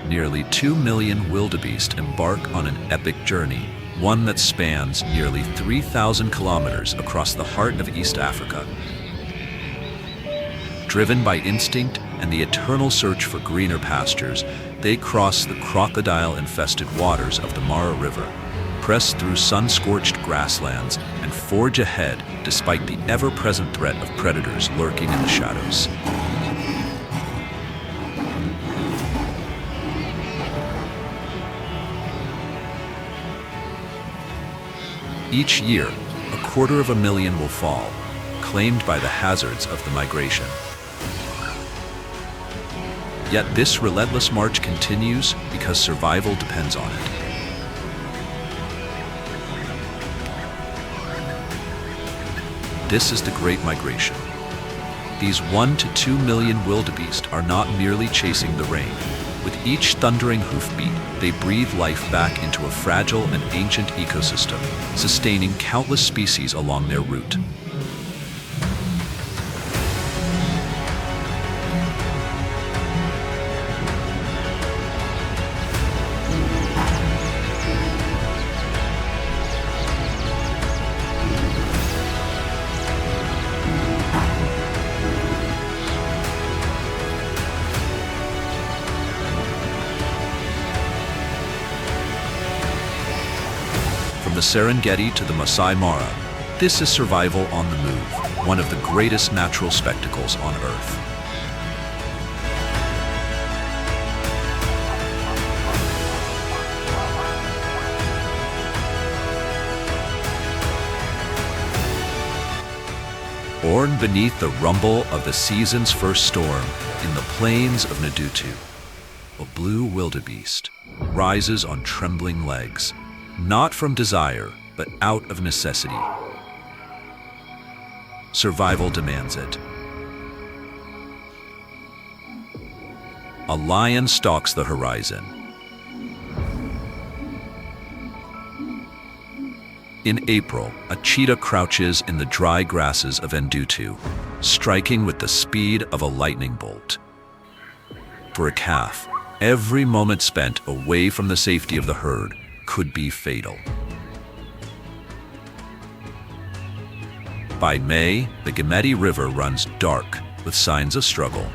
nearly 2 million wildebeest embark on an epic journey, one that spans nearly 3,000 kilometers across the heart of East Africa. Driven by instinct and the eternal search for greener pastures, they cross the crocodile-infested waters of the Mara River, press through sun-scorched grasslands, and forge ahead despite the ever-present threat of predators lurking in the shadows. Each year, 250,000 will fall, claimed by the hazards of the migration. Yet this relentless march continues because survival depends on it. This is the Great Migration. These 1 to 2 million wildebeest are not merely chasing the rain. With each thundering hoofbeat, they breathe life back into a fragile and ancient ecosystem, sustaining countless species along their route. From the Serengeti to the Masai Mara, this is survival on the move, one of the greatest natural spectacles on Earth. Born beneath the rumble of the season's first storm in the plains of Nadutu, a blue wildebeest rises on trembling legs, not from desire, but out of necessity. Survival demands it. A lion stalks the horizon. In April, a cheetah crouches in the dry grasses of Ndutu, striking with the speed of a lightning bolt. For a calf, every moment spent away from the safety of the herd could be fatal. By May, the Gemeti River runs dark with signs of struggle.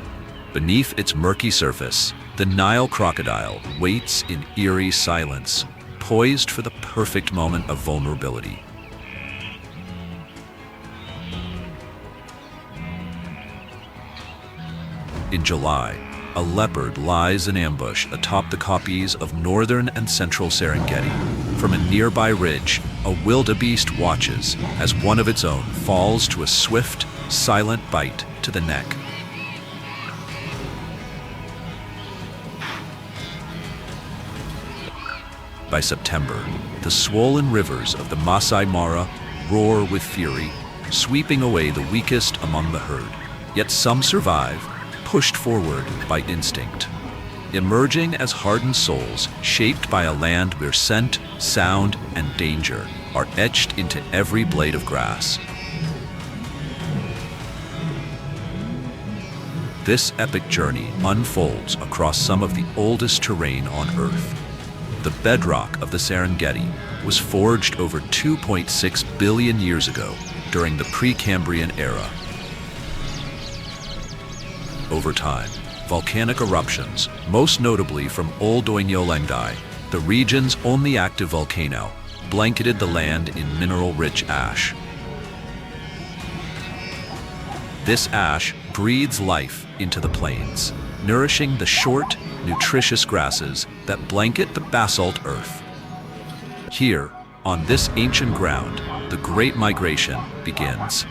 Beneath its murky surface, the Nile crocodile waits in eerie silence, poised for the perfect moment of vulnerability. In July, a leopard lies in ambush atop the kopjes of northern and central Serengeti. From a nearby ridge, a wildebeest watches as one of its own falls to a swift, silent bite to the neck. By September, the swollen rivers of the Masai Mara roar with fury, sweeping away the weakest among the herd. Yet some survive, pushed forward by instinct, emerging as hardened souls shaped by a land where scent, sound, and danger are etched into every blade of grass. This epic journey unfolds across some of the oldest terrain on Earth. The bedrock of the Serengeti was forged over 2.6 billion years ago during the Precambrian era. Over time, volcanic eruptions, most notably from Old Oinolengdai, the region's only active volcano, blanketed the land in mineral-rich ash. This ash breathes life into the plains, nourishing the short, nutritious grasses that blanket the basalt earth. Here, on this ancient ground, the Great Migration begins.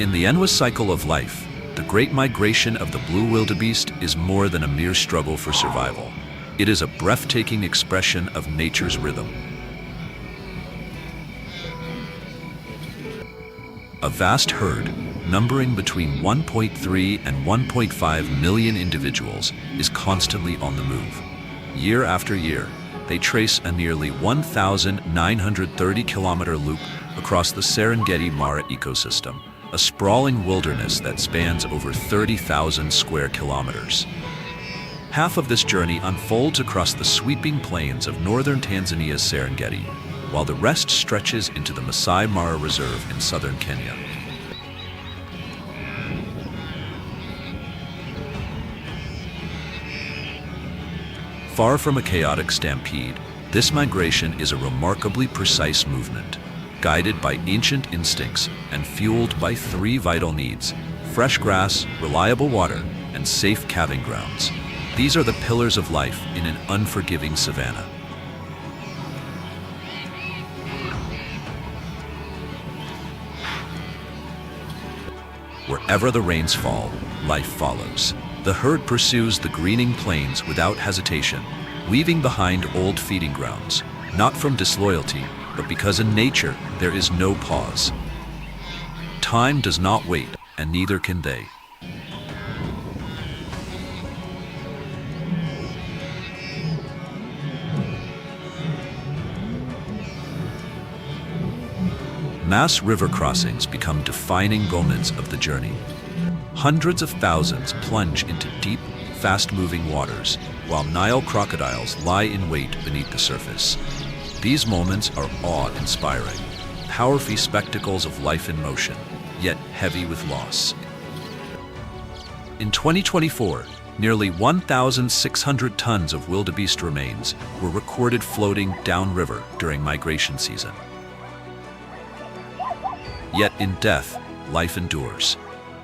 In the endless cycle of life, the Great Migration of the blue wildebeest is more than a mere struggle for survival. It is a breathtaking expression of nature's rhythm. A vast herd, numbering between 1.3 and 1.5 million individuals, is constantly on the move. Year after year, they trace a nearly 1,930-kilometer loop across the Serengeti Mara ecosystem, a sprawling wilderness that spans over 30,000 square kilometers. Half of this journey unfolds across the sweeping plains of northern Tanzania's Serengeti, while the rest stretches into the Masai Mara Reserve in southern Kenya. Far from a chaotic stampede, this migration is a remarkably precise movement, guided by ancient instincts and fueled by three vital needs: fresh grass, reliable water, and safe calving grounds. These are the pillars of life in an unforgiving savanna. Wherever the rains fall, life follows. The herd pursues the greening plains without hesitation, leaving behind old feeding grounds, not from disloyalty, but because in nature there is no pause. Time does not wait, and neither can they. Mass river crossings become defining moments of the journey. Hundreds of thousands plunge into deep, fast-moving waters, while Nile crocodiles lie in wait beneath the surface. These moments are awe-inspiring, powerful spectacles of life in motion, yet heavy with loss. In 2024, nearly 1,600 tons of wildebeest remains were recorded floating downriver during migration season. Yet in death, life endures.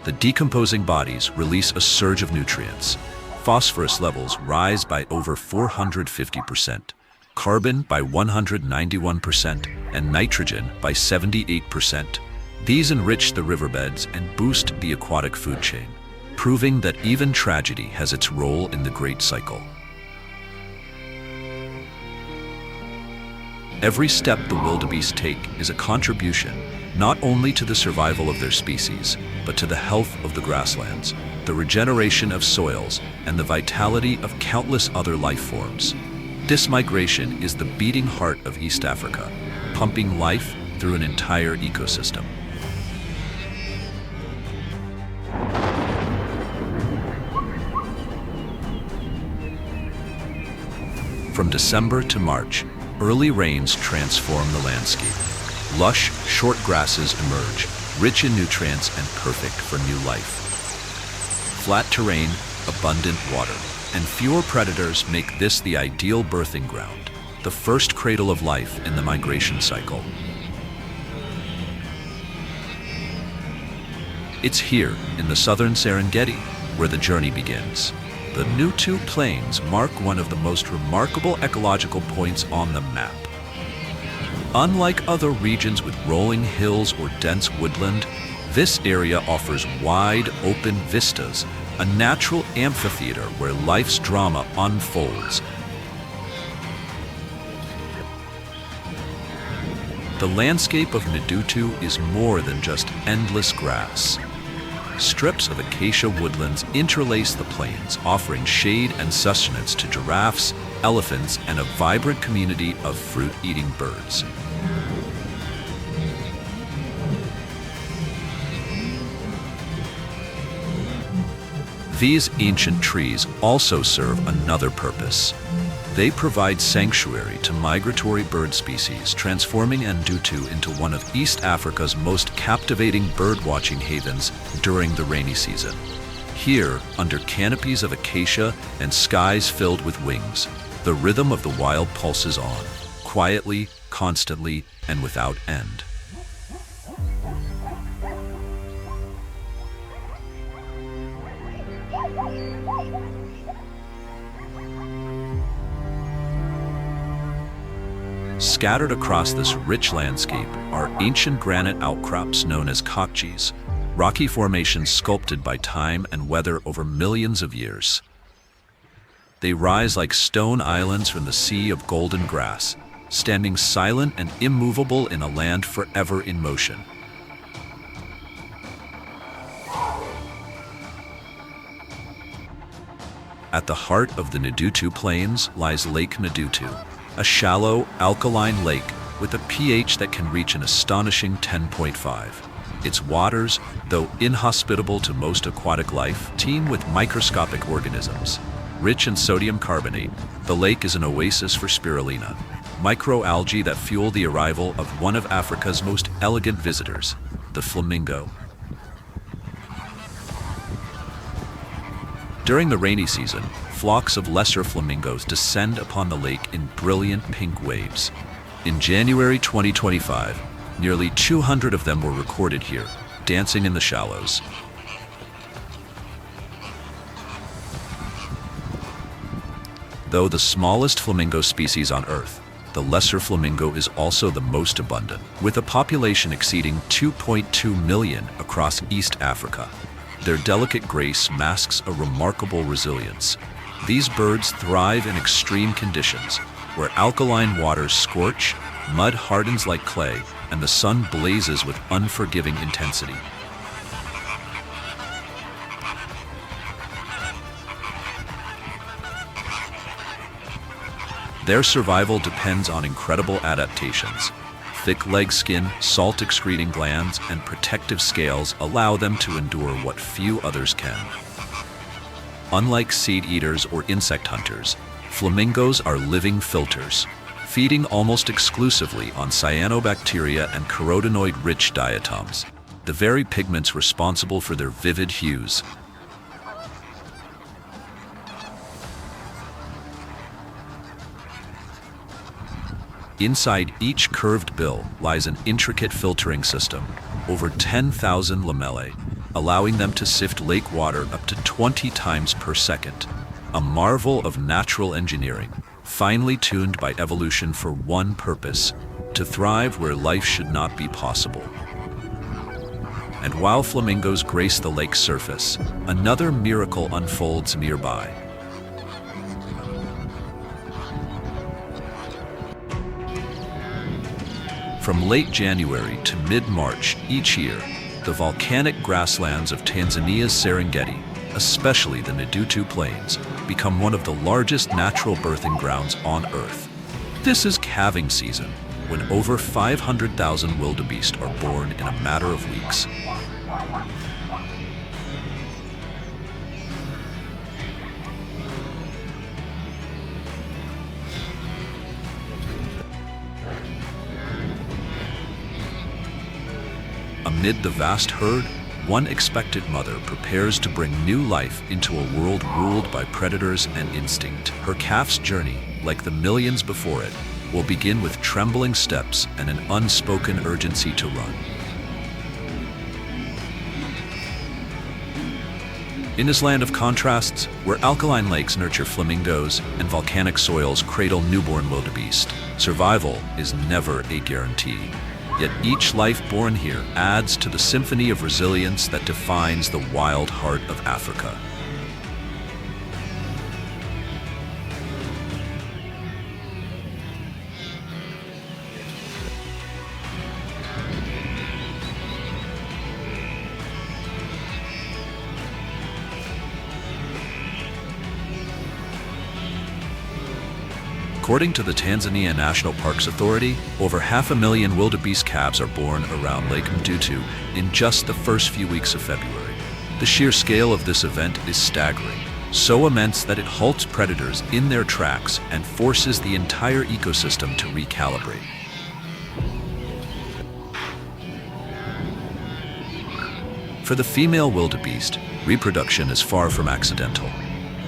The decomposing bodies release a surge of nutrients. Phosphorus levels rise by over 450%, carbon by 191%, and nitrogen by 78%. These enrich the riverbeds and boost the aquatic food chain, proving that even tragedy has its role in the great cycle. Every step the wildebeest take is a contribution not only to the survival of their species, but to the health of the grasslands, the regeneration of soils, and the vitality of countless other life forms. This migration is the beating heart of East Africa, pumping life through an entire ecosystem. From December to March, early rains transform the landscape. Lush, short grasses emerge, rich in nutrients and perfect for new life. Flat terrain, abundant water, and fewer predators make this the ideal birthing ground, the first cradle of life in the migration cycle. It's here, in the southern Serengeti, where the journey begins. The Nutu Plains mark one of the most remarkable ecological points on the map. Unlike other regions with rolling hills or dense woodland, this area offers wide, open vistas, a natural amphitheater where life's drama unfolds. The landscape of Nutu is more than just endless grass. Strips of acacia woodlands interlace the plains, offering shade and sustenance to giraffes, elephants, and a vibrant community of fruit-eating birds. These ancient trees also serve another purpose. They provide sanctuary to migratory bird species, transforming Ndutu into one of East Africa's most captivating bird-watching havens during the rainy season. Here, under canopies of acacia and skies filled with wings, the rhythm of the wild pulses on, quietly, constantly, and without end. Scattered across this rich landscape are ancient granite outcrops known as kokchis, rocky formations sculpted by time and weather over millions of years. They rise like stone islands from the sea of golden grass, standing silent and immovable in a land forever in motion. At the heart of the Ndutu Plains lies Lake Ndutu, a shallow, alkaline lake with a pH that can reach an astonishing 10.5. Its waters, though inhospitable to most aquatic life, teem with microscopic organisms. Rich in sodium carbonate, the lake is an oasis for spirulina, microalgae that fuel the arrival of one of Africa's most elegant visitors, the flamingo. During the rainy season, flocks of lesser flamingos descend upon the lake in brilliant pink waves. In January 2025, nearly 200 of them were recorded here, dancing in the shallows. Though the smallest flamingo species on Earth, the lesser flamingo is also the most abundant, with a population exceeding 2.2 million across East Africa. Their delicate grace masks a remarkable resilience. These birds thrive in extreme conditions, where alkaline waters scorch, mud hardens like clay, and the sun blazes with unforgiving intensity. Their survival depends on incredible adaptations. Thick leg skin, salt-excreting glands, and protective scales allow them to endure what few others can. Unlike seed eaters or insect hunters, flamingos are living filters, feeding almost exclusively on cyanobacteria and carotenoid-rich diatoms, the very pigments responsible for their vivid hues. Inside each curved bill lies an intricate filtering system, over 10,000 lamellae, allowing them to sift lake water up to 20 times per second. A marvel of natural engineering, finely tuned by evolution for one purpose: to thrive where life should not be possible. And while flamingos grace the lake's surface, another miracle unfolds nearby. From late January to mid-March each year, the volcanic grasslands of Tanzania's Serengeti, especially the Ndutu Plains, become one of the largest natural birthing grounds on Earth. This is calving season, when over 500,000 wildebeest are born in a matter of weeks. Amid the vast herd, one expectant mother prepares to bring new life into a world ruled by predators and instinct. Her calf's journey, like the millions before it, will begin with trembling steps and an unspoken urgency to run. In this land of contrasts, where alkaline lakes nurture flamingos and volcanic soils cradle newborn wildebeest, survival is never a guarantee. Yet each life born here adds to the symphony of resilience that defines the wild heart of Africa. According to the Tanzania National Parks Authority, over 500,000 wildebeest calves are born around Lake Ndutu in just the first few weeks of February. The sheer scale of this event is staggering, so immense that it halts predators in their tracks and forces the entire ecosystem to recalibrate. For the female wildebeest, reproduction is far from accidental.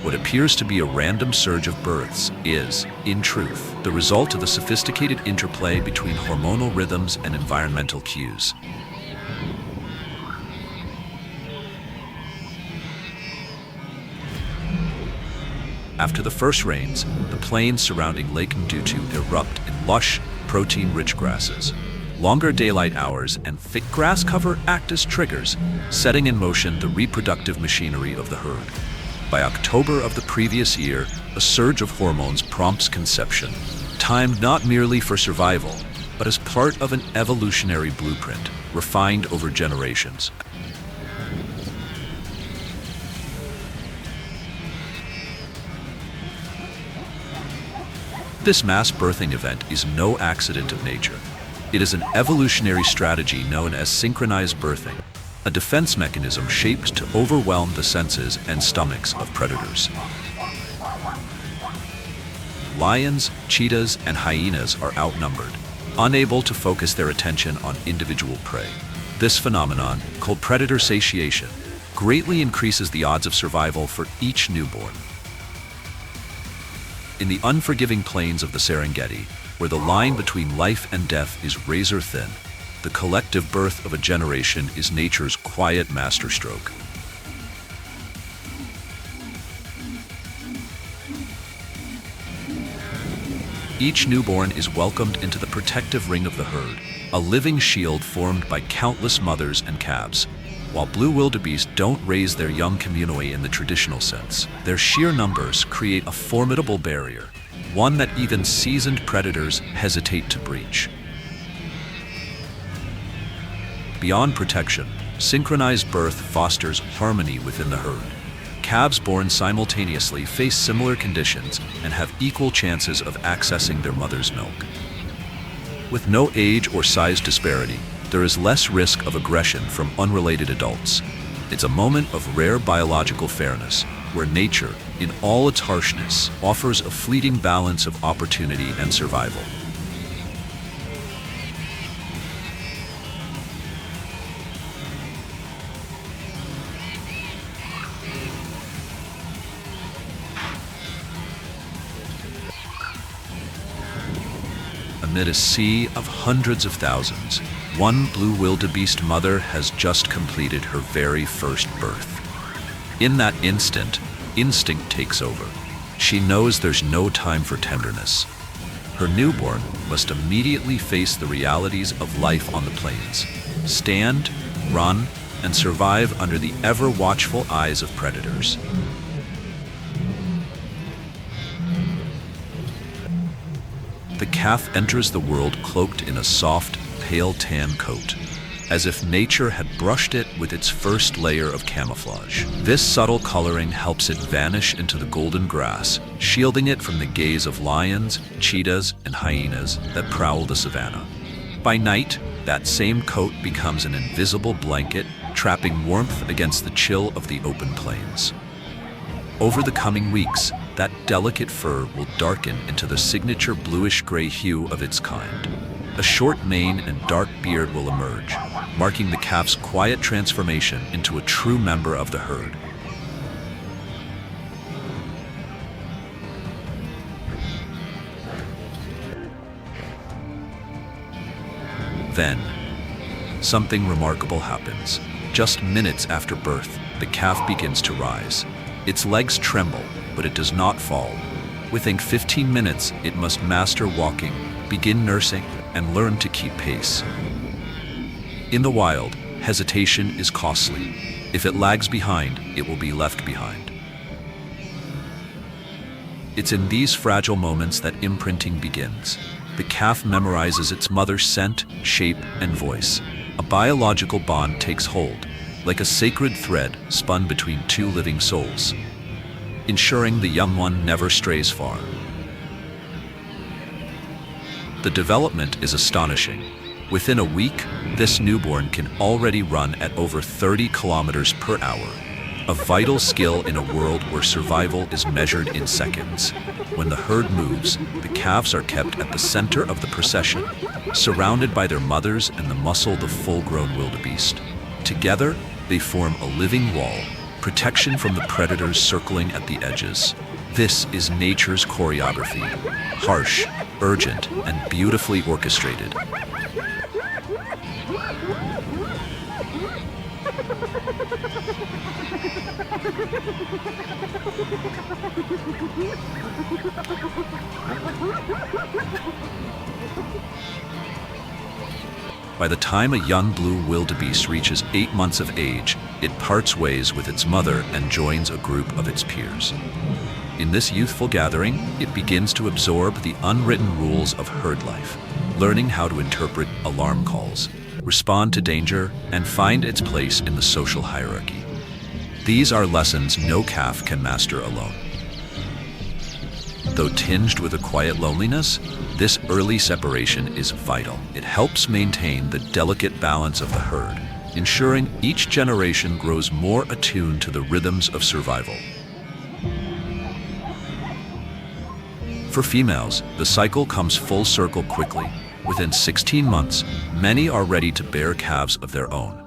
What appears to be a random surge of births is, in truth, the result of the sophisticated interplay between hormonal rhythms and environmental cues. After the first rains, the plains surrounding Lake Ndutu erupt in lush, protein-rich grasses. Longer daylight hours and thick grass cover act as triggers, setting in motion the reproductive machinery of the herd. By October of the previous year, a surge of hormones prompts conception, timed not merely for survival, but as part of an evolutionary blueprint, refined over generations. This mass birthing event is no accident of nature. It is an evolutionary strategy known as synchronized birthing, a defense mechanism shaped to overwhelm the senses and stomachs of predators. Lions, cheetahs, and hyenas are outnumbered, unable to focus their attention on individual prey. This phenomenon, called predator satiation, greatly increases the odds of survival for each newborn. In the unforgiving plains of the Serengeti, where the line between life and death is razor thin, the collective birth of a generation is nature's quiet masterstroke. Each newborn is welcomed into the protective ring of the herd, a living shield formed by countless mothers and calves. While blue wildebeest don't raise their young communally in the traditional sense, their sheer numbers create a formidable barrier, one that even seasoned predators hesitate to breach. Beyond protection, synchronized birth fosters harmony within the herd. Calves born simultaneously face similar conditions and have equal chances of accessing their mother's milk. With no age or size disparity, there is less risk of aggression from unrelated adults. It's a moment of rare biological fairness, where nature, in all its harshness, offers a fleeting balance of opportunity and survival. Amid a sea of hundreds of thousands, one blue wildebeest mother has just completed her very first birth. In that instant, instinct takes over. She knows there's no time for tenderness. Her newborn must immediately face the realities of life on the plains, stand, run, and survive under the ever-watchful eyes of predators. The calf enters the world cloaked in a soft, pale tan coat, as if nature had brushed it with its first layer of camouflage. This subtle coloring helps it vanish into the golden grass, shielding it from the gaze of lions, cheetahs, and hyenas that prowl the savanna. By night, that same coat becomes an invisible blanket, trapping warmth against the chill of the open plains. Over the coming weeks, that delicate fur will darken into the signature bluish-gray hue of its kind. A short mane and dark beard will emerge, marking the calf's quiet transformation into a true member of the herd. Then, something remarkable happens. Just minutes after birth, the calf begins to rise. Its legs tremble, but it does not fall. Within 15 minutes, it must master walking, begin nursing, and learn to keep pace. In the wild, hesitation is costly. If it lags behind, it will be left behind. It's in these fragile moments that imprinting begins. The calf memorizes its mother's scent, shape, and voice. A biological bond takes hold, like a sacred thread spun between two living souls, ensuring the young one never strays far. The development is astonishing. Within a week, this newborn can already run at over 30 kilometers per hour, a vital skill in a world where survival is measured in seconds. When the herd moves, the calves are kept at the center of the procession, surrounded by their mothers and the muscled of full-grown wildebeest. Together, they form a living wall, protection from the predators circling at the edges. This is nature's choreography, harsh, urgent, and beautifully orchestrated. By the time a young blue wildebeest reaches 8 months of age, it parts ways with its mother and joins a group of its peers. In this youthful gathering, it begins to absorb the unwritten rules of herd life, learning how to interpret alarm calls, respond to danger, and find its place in the social hierarchy. These are lessons no calf can master alone. Though tinged with a quiet loneliness, this early separation is vital. It helps maintain the delicate balance of the herd, ensuring each generation grows more attuned to the rhythms of survival. For females, the cycle comes full circle quickly. Within 16 months, many are ready to bear calves of their own.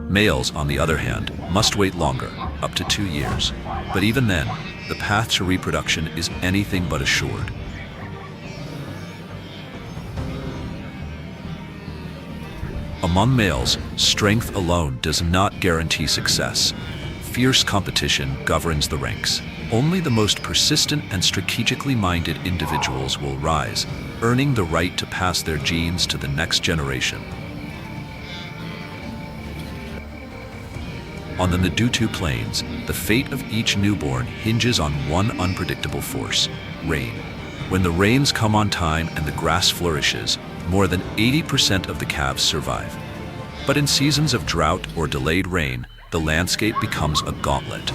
Males, on the other hand, must wait longer, up to 2 years. But even then, the path to reproduction is anything but assured. Among males, strength alone does not guarantee success. Fierce competition governs the ranks. Only the most persistent and strategically minded individuals will rise, earning the right to pass their genes to the next generation. On the Ndutu Plains, the fate of each newborn hinges on one unpredictable force: rain. When the rains come on time and the grass flourishes, more than 80% of the calves survive. But in seasons of drought or delayed rain, the landscape becomes a gauntlet.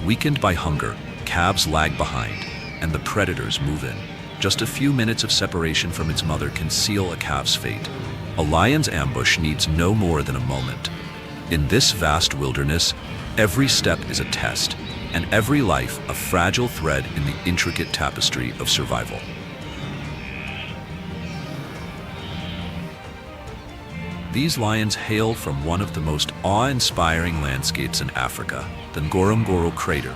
Weakened by hunger, calves lag behind, and the predators move in. Just a few minutes of separation from its mother can seal a calf's fate. A lion's ambush needs no more than a moment. In this vast wilderness, every step is a test, and every life a fragile thread in the intricate tapestry of survival. These lions hail from one of the most awe-inspiring landscapes in Africa, the Ngorongoro Crater.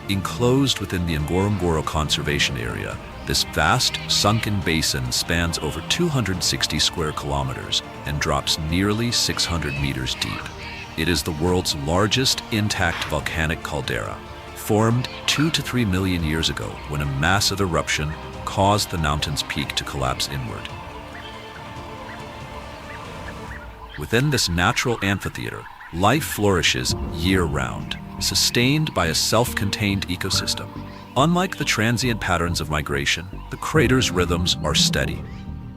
Enclosed within the Ngorongoro Conservation Area, this vast, sunken basin spans over 260 square kilometers and drops nearly 600 meters deep. It is the world's largest intact volcanic caldera, formed 2 to 3 million years ago when a massive eruption caused the mountain's peak to collapse inward. Within this natural amphitheater, life flourishes year-round, sustained by a self-contained ecosystem. Unlike the transient patterns of migration, the crater's rhythms are steady.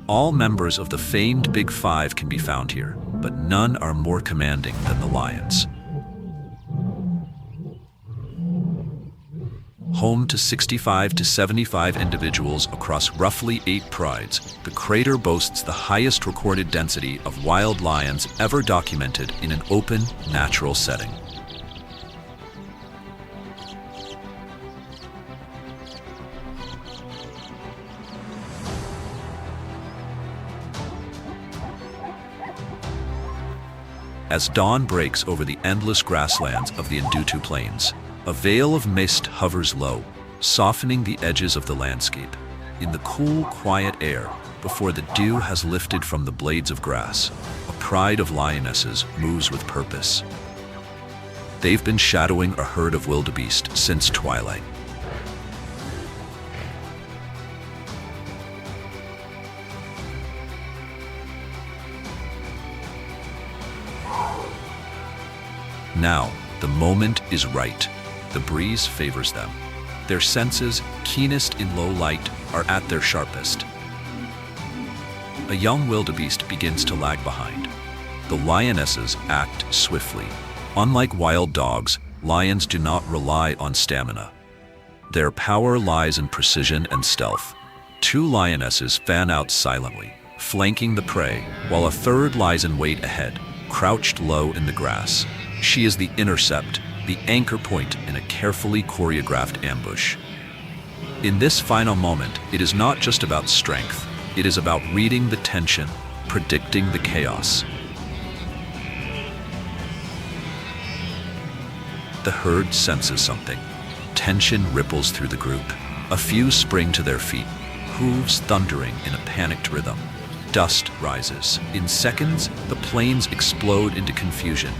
All members of the famed Big Five can be found here, but none are more commanding than the lions. Home to 65 to 75 individuals across roughly 8 prides, the crater boasts the highest recorded density of wild lions ever documented in an open, natural setting. As dawn breaks over the endless grasslands of the Ndutu Plains, a veil of mist hovers low, softening the edges of the landscape. In the cool, quiet air, before the dew has lifted from the blades of grass, a pride of lionesses moves with purpose. They've been shadowing a herd of wildebeest since twilight. Now, the moment is right. The breeze favors them. Their senses, keenest in low light, are at their sharpest. A young wildebeest begins to lag behind. The lionesses act swiftly. Unlike wild dogs, lions do not rely on stamina. Their power lies in precision and stealth. 2 lionesses fan out silently, flanking the prey, while a third lies in wait ahead, crouched low in the grass. She is the intercept, the anchor point in a carefully choreographed ambush. In this final moment, it is not just about strength. It is about reading the tension, predicting the chaos. The herd senses something. Tension ripples through the group. A few spring to their feet, hooves thundering in a panicked rhythm. Dust rises. In seconds, the plains explode into confusion.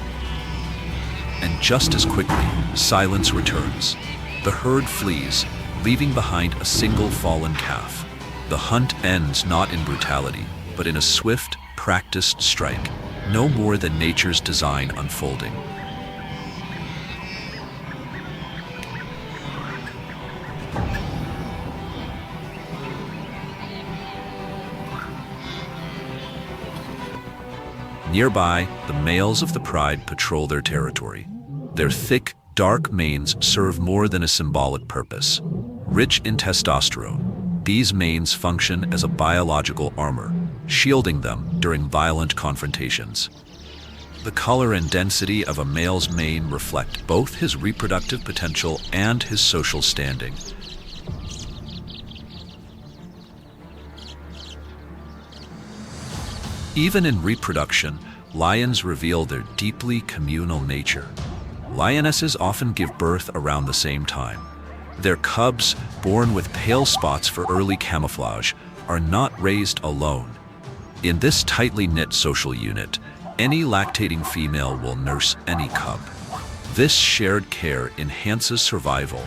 And just as quickly, silence returns. The herd flees, leaving behind a single fallen calf. The hunt ends not in brutality, but in a swift, practiced strike, no more than nature's design unfolding. Nearby, the males of the pride patrol their territory. Their thick, dark manes serve more than a symbolic purpose. Rich in testosterone, these manes function as a biological armor, shielding them during violent confrontations. The color and density of a male's mane reflect both his reproductive potential and his social standing. Even in reproduction, lions reveal their deeply communal nature. Lionesses often give birth around the same time. Their cubs, born with pale spots for early camouflage, are not raised alone. In this tightly knit social unit, any lactating female will nurse any cub. This shared care enhances survival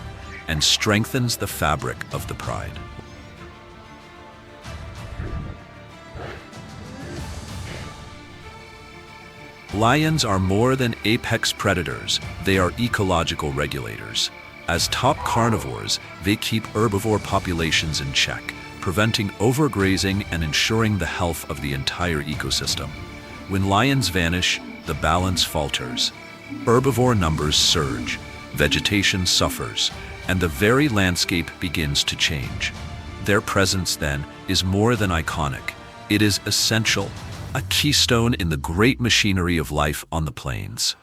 and strengthens the fabric of the pride. Lions are more than apex predators, they are ecological regulators. As top carnivores, they keep herbivore populations in check, preventing overgrazing and ensuring the health of the entire ecosystem. When lions vanish, the balance falters. Herbivore numbers surge, vegetation suffers, and the very landscape begins to change. Their presence, then, is more than iconic. It is essential, a keystone in the great machinery of life on the plains.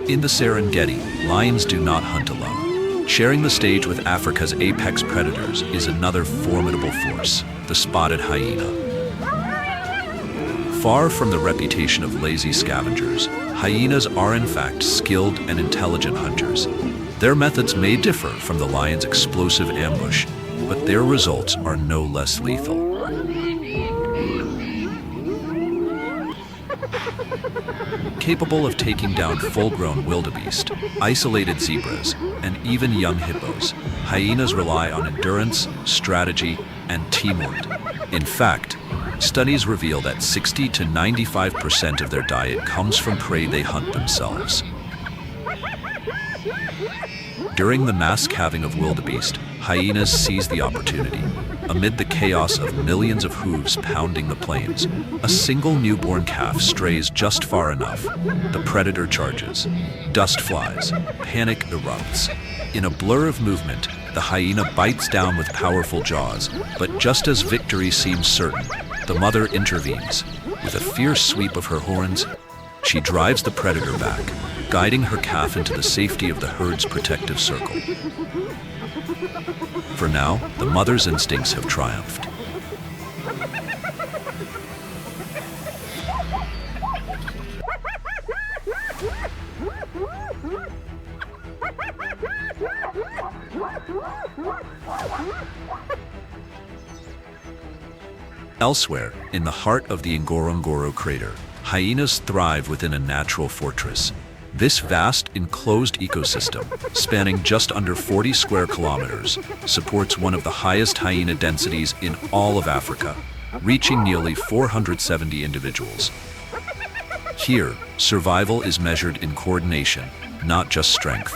In the Serengeti, lions do not hunt alone. Sharing the stage with Africa's apex predators is another formidable force, the spotted hyena. Far from the reputation of lazy scavengers, hyenas are in fact skilled and intelligent hunters. Their methods may differ from the lion's explosive ambush, but their results are no less lethal. Capable of taking down full-grown wildebeest, isolated zebras, and even young hippos, hyenas rely on endurance, strategy, and teamwork. In fact, studies reveal that 60 to 95% of their diet comes from prey they hunt themselves. During the mass calving of wildebeest, hyenas seize the opportunity. Amid the chaos of millions of hooves pounding the plains, a single newborn calf strays just far enough. The predator charges. Dust flies. Panic erupts. In a blur of movement, the hyena bites down with powerful jaws, but just as victory seems certain, the mother intervenes. With a fierce sweep of her horns, she drives the predator back, guiding her calf into the safety of the herd's protective circle. For now, the mother's instincts have triumphed. Elsewhere, in the heart of the Ngorongoro crater, hyenas thrive within a natural fortress. This vast, enclosed ecosystem, spanning just under 40 square kilometers, supports one of the highest hyena densities in all of Africa, reaching nearly 470 individuals. Here, survival is measured in coordination, not just strength.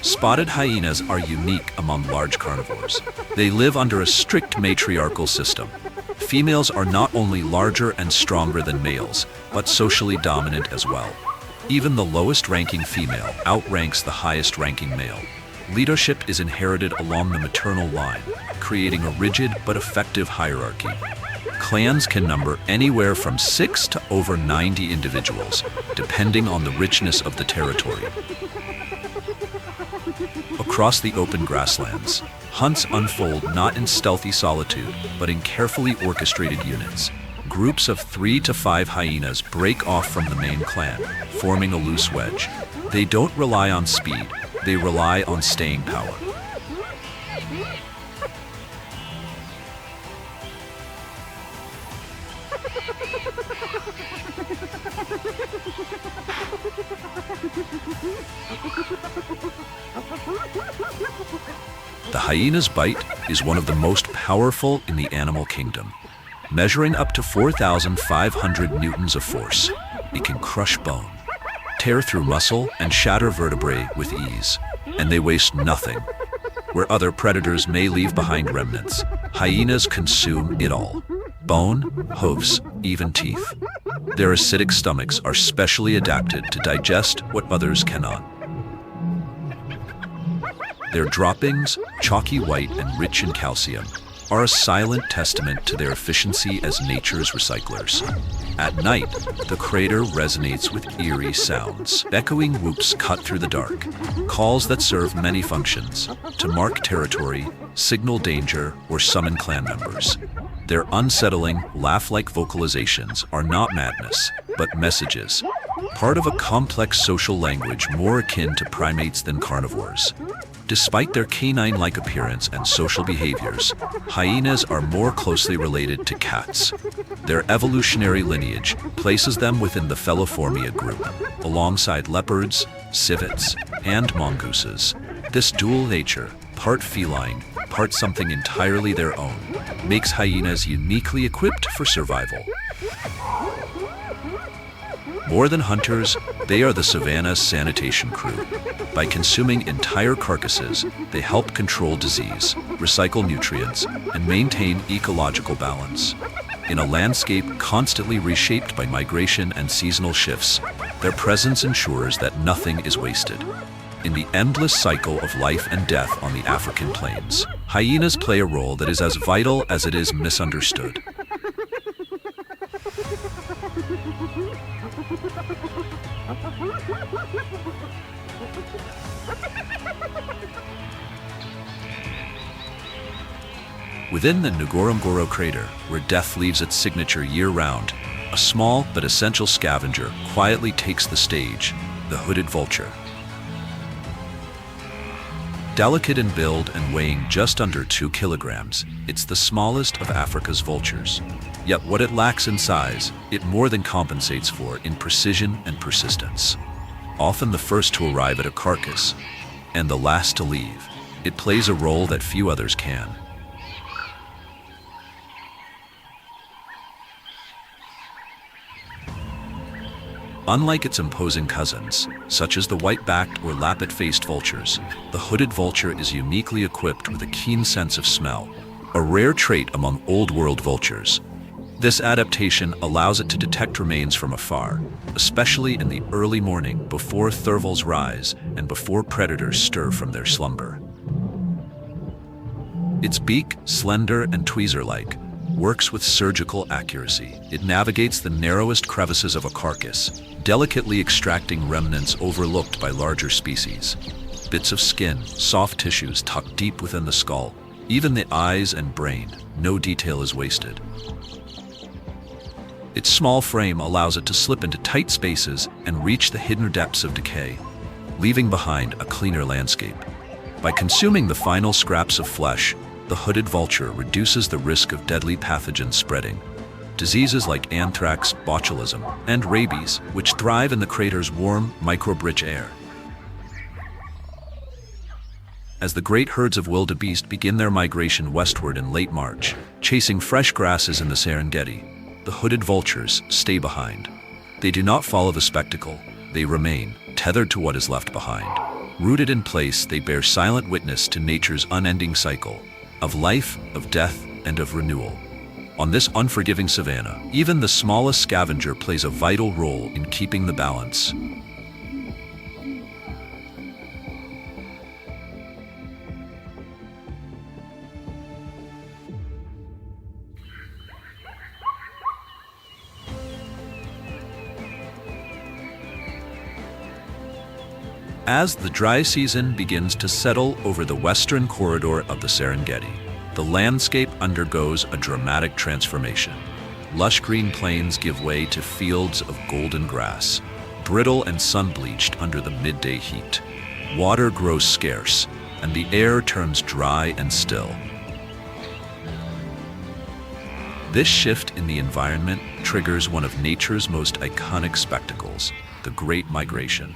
Spotted hyenas are unique among large carnivores. They live under a strict matriarchal system. Females are not only larger and stronger than males, but socially dominant as well. Even the lowest-ranking female outranks the highest-ranking male. Leadership is inherited along the maternal line, creating a rigid but effective hierarchy. Clans can number anywhere from 6 to over 90 individuals, depending on the richness of the territory. Across the open grasslands, hunts unfold not in stealthy solitude, but in carefully orchestrated units. Groups of 3 to 5 hyenas break off from the main clan, forming a loose wedge. They don't rely on speed, they rely on staying power. The hyena's bite is one of the most powerful in the animal kingdom. Measuring up to 4,500 newtons of force, it can crush bone, tear through muscle, and shatter vertebrae with ease. And they waste nothing. Where other predators may leave behind remnants, hyenas consume it all. Bone, hooves, even teeth. Their acidic stomachs are specially adapted to digest what others cannot. Their droppings, chalky white and rich in calcium, are a silent testament to their efficiency as nature's recyclers. At night, the crater resonates with eerie sounds. Echoing whoops cut through the dark, calls that serve many functions: to mark territory, signal danger, or summon clan members. Their unsettling, laugh-like vocalizations are not madness, but messages, part of a complex social language more akin to primates than carnivores. Despite their canine-like appearance and social behaviors, hyenas are more closely related to cats. Their evolutionary lineage places them within the Feliformia group, alongside leopards, civets, and mongooses. This dual nature, part feline, part something entirely their own, makes hyenas uniquely equipped for survival. More than hunters, they are the savanna's sanitation crew. By consuming entire carcasses, they help control disease, recycle nutrients, and maintain ecological balance. In a landscape constantly reshaped by migration and seasonal shifts, their presence ensures that nothing is wasted. In the endless cycle of life and death on the African plains, hyenas play a role that is as vital as it is misunderstood. Within the Ngorongoro crater, where death leaves its signature year-round, a small but essential scavenger quietly takes the stage: the hooded vulture. Delicate in build and weighing just under 2 kilograms, it's the smallest of Africa's vultures. Yet what it lacks in size, it more than compensates for in precision and persistence. Often the first to arrive at a carcass, and the last to leave, it plays a role that few others can. Unlike its imposing cousins, such as the white-backed or lappet-faced vultures, the hooded vulture is uniquely equipped with a keen sense of smell, a rare trait among Old World vultures. This adaptation allows it to detect remains from afar, especially in the early morning before thurvals rise and before predators stir from their slumber. Its beak, slender and tweezer-like, works with surgical accuracy. It navigates the narrowest crevices of a carcass, delicately extracting remnants overlooked by larger species. Bits of skin, soft tissues tucked deep within the skull, even the eyes and brain, no detail is wasted. Its small frame allows it to slip into tight spaces and reach the hidden depths of decay, leaving behind a cleaner landscape. By consuming the final scraps of flesh, the hooded vulture reduces the risk of deadly pathogens spreading. Diseases like anthrax, botulism, and rabies, which thrive in the crater's warm, microbe-rich air. As the great herds of wildebeest begin their migration westward in late March, chasing fresh grasses in the Serengeti, the hooded vultures stay behind. They do not follow the spectacle, they remain, tethered to what is left behind. Rooted in place, they bear silent witness to nature's unending cycle, of life, of death, and of renewal. On this unforgiving savanna, even the smallest scavenger plays a vital role in keeping the balance. As the dry season begins to settle over the western corridor of the Serengeti, the landscape undergoes a dramatic transformation. Lush green plains give way to fields of golden grass, brittle and sun-bleached under the midday heat. Water grows scarce, and the air turns dry and still. This shift in the environment triggers one of nature's most iconic spectacles, the Great Migration.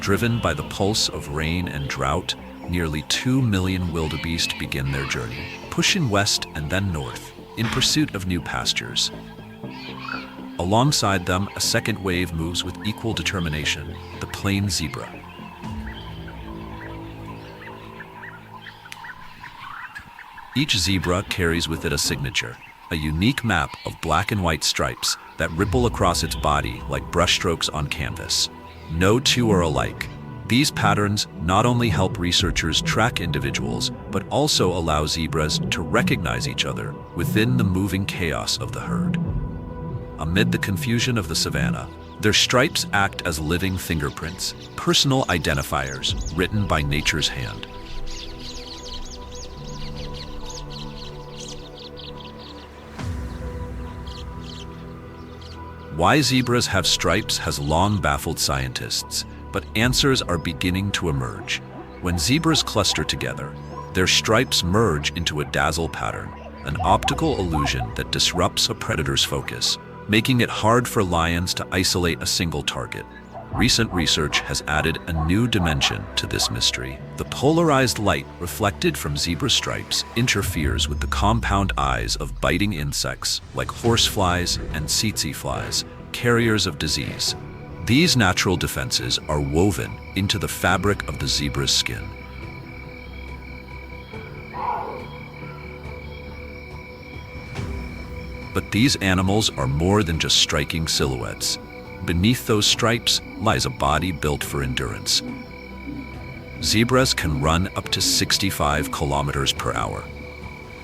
Driven by the pulse of rain and drought, nearly 2 million wildebeest begin their journey, pushing west and then north in pursuit of new pastures. Alongside them, a second wave moves with equal determination, the plain zebra. Each zebra carries with it a signature, a unique map of black and white stripes that ripple across its body like brushstrokes on canvas. No two are alike. These patterns not only help researchers track individuals, but also allow zebras to recognize each other within the moving chaos of the herd. Amid the confusion of the savanna, their stripes act as living fingerprints, personal identifiers written by nature's hand. Why zebras have stripes has long baffled scientists, but answers are beginning to emerge. When zebras cluster together, their stripes merge into a dazzle pattern, an optical illusion that disrupts a predator's focus, making it hard for lions to isolate a single target. Recent research has added a new dimension to this mystery. The polarized light reflected from zebra stripes interferes with the compound eyes of biting insects like horseflies and tsetse flies, carriers of disease. These natural defenses are woven into the fabric of the zebra's skin. But these animals are more than just striking silhouettes. Beneath those stripes lies a body built for endurance. Zebras can run up to 65 kilometers per hour,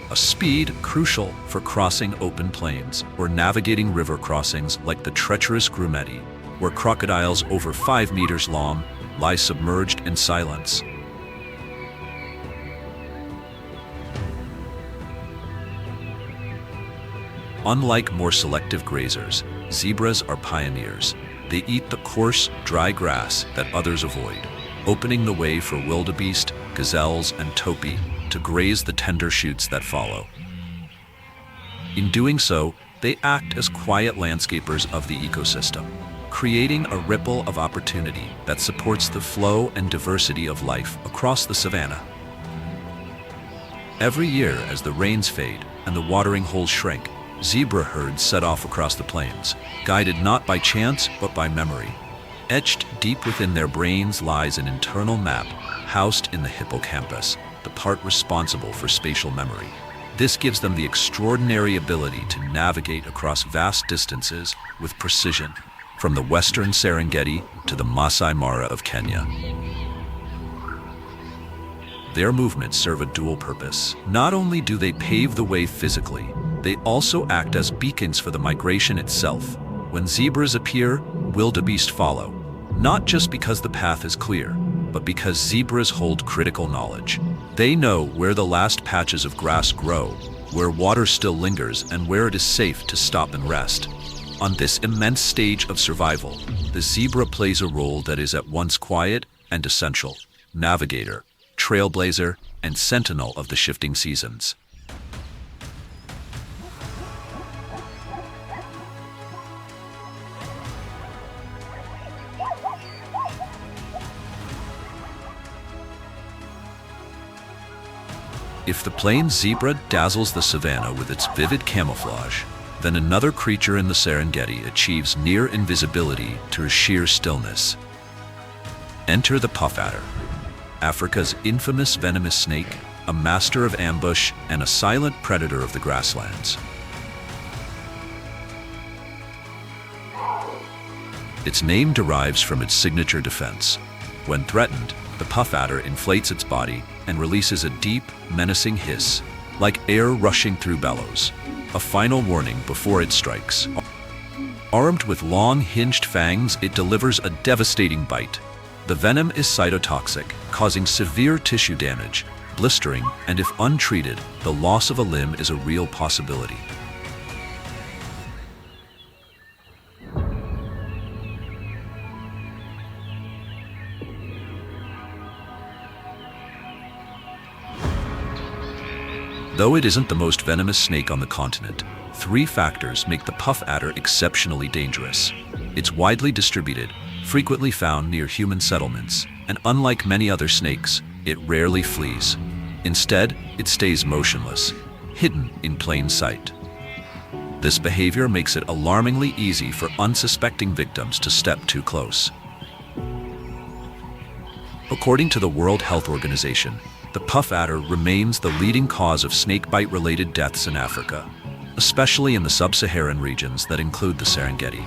a speed crucial for crossing open plains or navigating river crossings like the treacherous Grumeti, where crocodiles over 5 meters long lie submerged in silence. Unlike more selective grazers, zebras are pioneers. They eat the coarse, dry grass that others avoid, opening the way for wildebeest, gazelles, and topi to graze the tender shoots that follow. In doing so, they act as quiet landscapers of the ecosystem, creating a ripple of opportunity that supports the flow and diversity of life across the savanna. Every year, as the rains fade and the watering holes shrink, zebra herds set off across the plains, guided not by chance but by memory. Etched deep within their brains lies an internal map, housed in the hippocampus, the part responsible for spatial memory. This gives them the extraordinary ability to navigate across vast distances with precision, from the western Serengeti to the Masai Mara of Kenya. Their movements serve a dual purpose. Not only do they pave the way physically, they also act as beacons for the migration itself. When zebras appear, wildebeest follow, not just because the path is clear, but because zebras hold critical knowledge. They know where the last patches of grass grow, where water still lingers, and where it is safe to stop and rest. On this immense stage of survival, the zebra plays a role that is at once quiet and essential: navigator, trailblazer, and sentinel of the shifting seasons. If the plain zebra dazzles the savanna with its vivid camouflage, then another creature in the Serengeti achieves near invisibility to sheer stillness. Enter the puff adder, Africa's infamous venomous snake, a master of ambush and a silent predator of the grasslands. Its name derives from its signature defense. When threatened, the puff adder inflates its body and releases a deep, menacing hiss, like air rushing through bellows, a final warning before it strikes. Armed with long, hinged fangs, it delivers a devastating bite. The venom is cytotoxic, causing severe tissue damage, blistering, and if untreated, the loss of a limb is a real possibility. Though it isn't the most venomous snake on the continent, 3 factors make the puff adder exceptionally dangerous. It's widely distributed, frequently found near human settlements, and unlike many other snakes, It rarely flees. Instead, it stays motionless, hidden in plain sight. This behavior makes it alarmingly easy for unsuspecting victims to step too close. According to the World Health Organization, the puff adder remains the leading cause of snakebite-related deaths in Africa, especially in the sub-Saharan regions that include the Serengeti.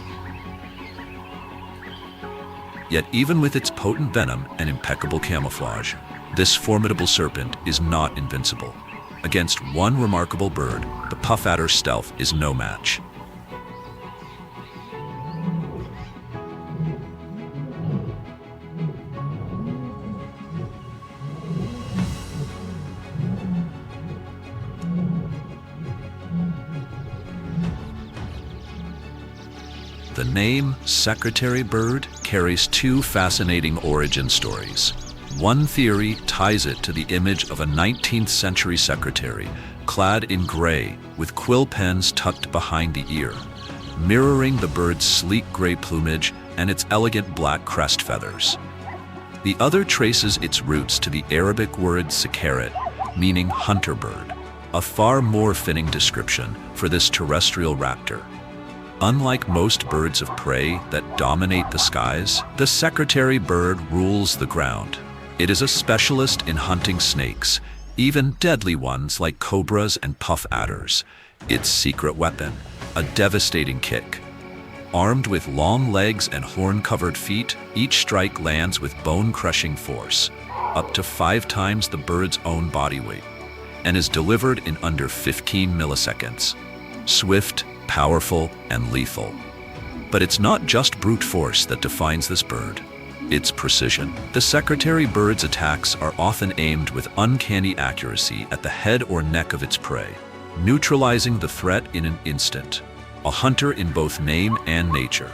Yet even with its potent venom and impeccable camouflage, this formidable serpent is not invincible. Against one remarkable bird, the puff adder's stealth is no match. The name secretary bird carries two fascinating origin stories. One theory ties it to the image of a 19th century secretary clad in gray with quill pens tucked behind the ear, mirroring the bird's sleek gray plumage and its elegant black crest feathers. The other traces its roots to the Arabic word sakarat, meaning hunter bird, a far more fitting description for this terrestrial raptor. Unlike most birds of prey that dominate the skies, the secretary bird rules the ground. It is a specialist in hunting snakes, even deadly ones like cobras and puff adders. Its secret weapon, a devastating kick. Armed with long legs and horn-covered feet, each strike lands with bone-crushing force, up to 5 times the bird's own body weight, and is delivered in under 15 milliseconds. Swift, powerful, and lethal. But it's not just brute force that defines this bird. It's precision. The secretary bird's attacks are often aimed with uncanny accuracy at the head or neck of its prey, neutralizing the threat in an instant. A hunter in both name and nature,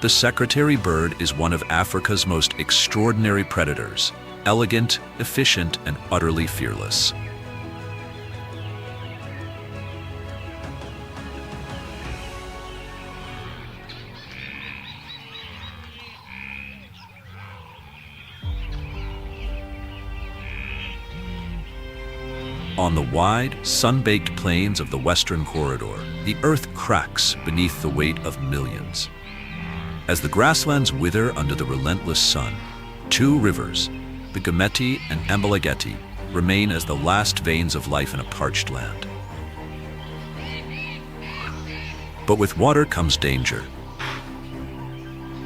the secretary bird is one of Africa's most extraordinary predators, elegant, efficient, and utterly fearless. On the wide, sun-baked plains of the Western Corridor, the earth cracks beneath the weight of millions. As the grasslands wither under the relentless sun, 2 rivers, the Gemeti and Embark, remain as the last veins of life in a parched land. But with water comes danger.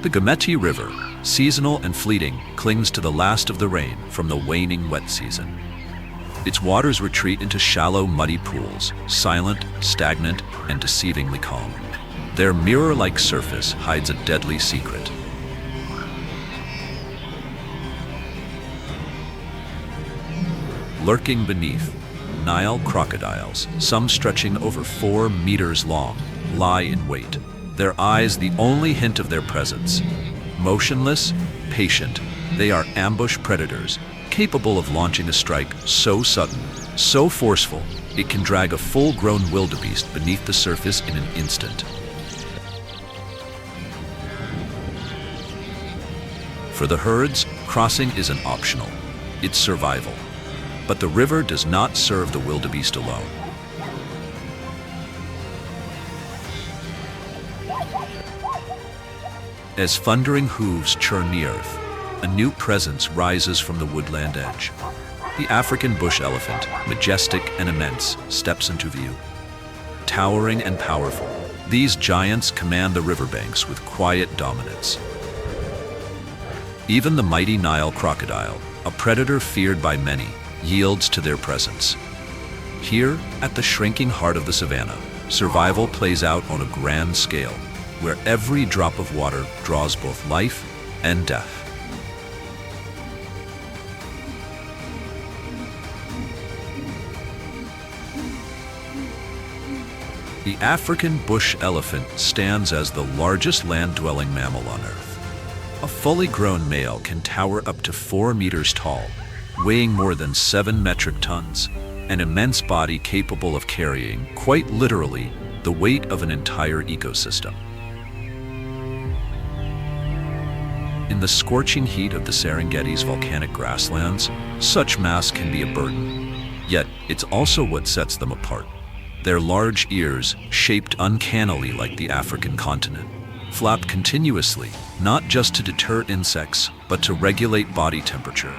The Gemeti River, seasonal and fleeting, clings to the last of the rain from the waning wet season. Its waters retreat into shallow, muddy pools, silent, stagnant, and deceivingly calm. Their mirror-like surface hides a deadly secret. Lurking beneath, Nile crocodiles, some stretching over 4 meters long, lie in wait, their eyes the only hint of their presence. Motionless, patient, they are ambush predators, capable of launching a strike so sudden, so forceful, it can drag a full-grown wildebeest beneath the surface in an instant. For the herds, crossing isn't optional. It's survival. But the river does not serve the wildebeest alone. As thundering hooves churn the earth, a new presence rises from the woodland edge. The African bush elephant, majestic and immense, steps into view. Towering and powerful, these giants command the riverbanks with quiet dominance. Even the mighty Nile crocodile, a predator feared by many, yields to their presence. Here, at the shrinking heart of the savannah, survival plays out on a grand scale, where every drop of water draws both life and death. The African bush elephant stands as the largest land-dwelling mammal on Earth. A fully grown male can tower up to 4 meters tall, weighing more than 7 metric tons, an immense body capable of carrying, quite literally, the weight of an entire ecosystem. In the scorching heat of the Serengeti's volcanic grasslands, such mass can be a burden. Yet, it's also what sets them apart. Their large ears, shaped uncannily like the African continent, flap continuously, not just to deter insects, but to regulate body temperature.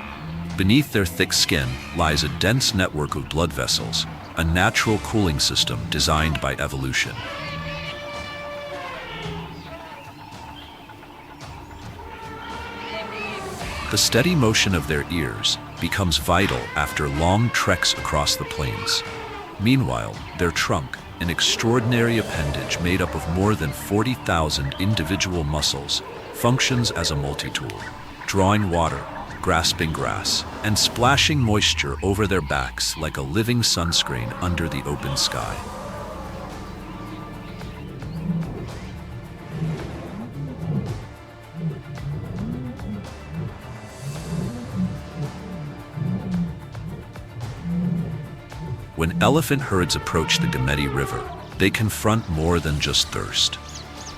Beneath their thick skin lies a dense network of blood vessels, a natural cooling system designed by evolution. The steady motion of their ears becomes vital after long treks across the plains. Meanwhile, their trunk, an extraordinary appendage made up of more than 40,000 individual muscles, functions as a multi-tool, drawing water, grasping grass, and splashing moisture over their backs like a living sunscreen under the open sky. When elephant herds approach the Gemeti River, they confront more than just thirst.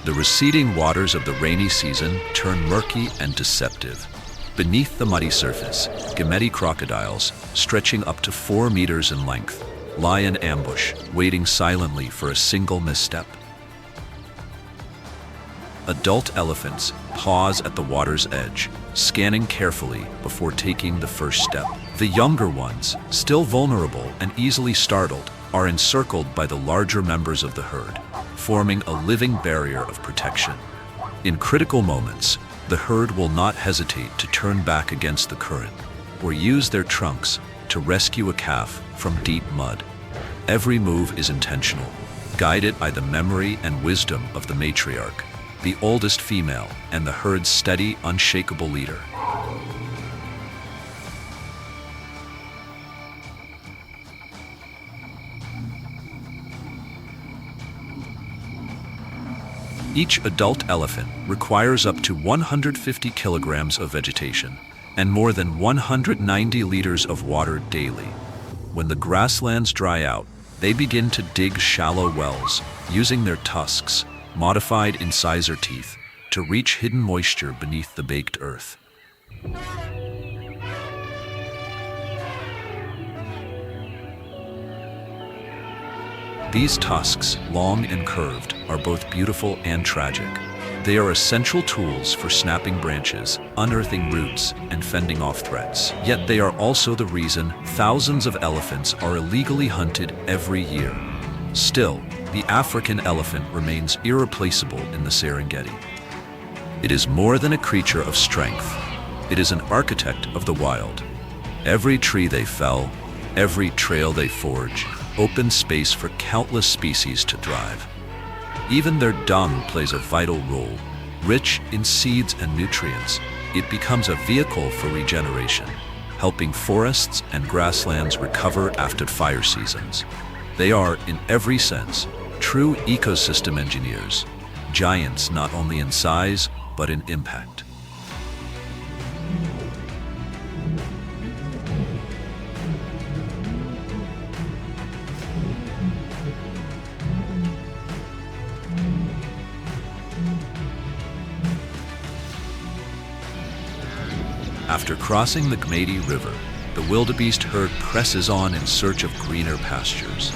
The receding waters of the rainy season turn murky and deceptive. Beneath the muddy surface, Gemeti crocodiles, stretching up to 4 meters in length, lie in ambush, waiting silently for a single misstep. Adult elephants pause at the water's edge, scanning carefully before taking the first step. The younger ones, still vulnerable and easily startled, are encircled by the larger members of the herd, forming a living barrier of protection. In critical moments, the herd will not hesitate to turn back against the current or use their trunks to rescue a calf from deep mud. Every move is intentional, guided by the memory and wisdom of the matriarch, the oldest female and the herd's steady, unshakable leader. Each adult elephant requires up to 150 kilograms of vegetation and more than 190 liters of water daily. When the grasslands dry out, they begin to dig shallow wells, using their tusks, modified incisor teeth, to reach hidden moisture beneath the baked earth. These tusks, long and curved, are both beautiful and tragic. They are essential tools for snapping branches, unearthing roots, and fending off threats. Yet they are also the reason thousands of elephants are illegally hunted every year. Still, the African elephant remains irreplaceable in the Serengeti. It is more than a creature of strength. It is an architect of the wild. Every tree they fell, every trail they forge, opens space for countless species to thrive. Even their dung plays a vital role. Rich in seeds and nutrients, it becomes a vehicle for regeneration, helping forests and grasslands recover after fire seasons. They are, in every sense, true ecosystem engineers, giants not only in size, but in impact. After crossing the Gemeti River, the wildebeest herd presses on in search of greener pastures.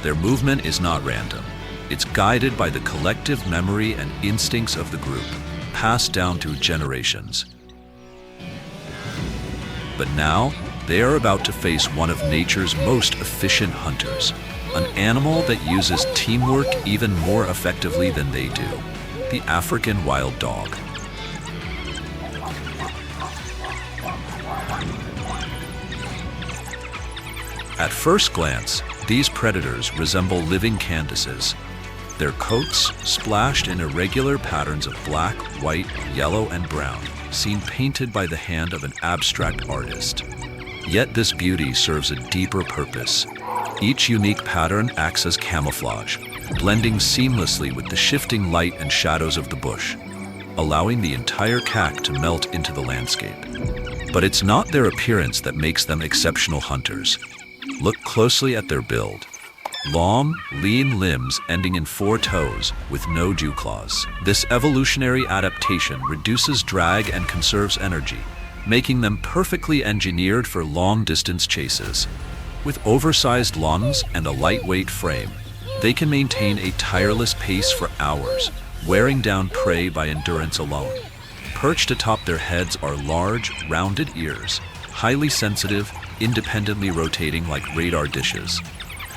Their movement is not random. It's guided by the collective memory and instincts of the group, passed down through generations. But now, they are about to face one of nature's most efficient hunters, an animal that uses teamwork even more effectively than they do, the African wild dog. At first glance, these predators resemble living canvases. Their coats, splashed in irregular patterns of black, white, yellow, and brown, seem painted by the hand of an abstract artist. Yet this beauty serves a deeper purpose. Each unique pattern acts as camouflage, blending seamlessly with the shifting light and shadows of the bush, allowing the entire pack to melt into the landscape. But it's not their appearance that makes them exceptional hunters. Look closely at their build. long, lean limbs ending in 4 toes with no dew claws. This evolutionary adaptation reduces drag and conserves energy, making them perfectly engineered for long-distance chases. With oversized lungs and a lightweight frame, they can maintain a tireless pace for hours, wearing down prey by endurance alone. Perched atop their heads are large, rounded ears, highly sensitive, independently rotating like radar dishes.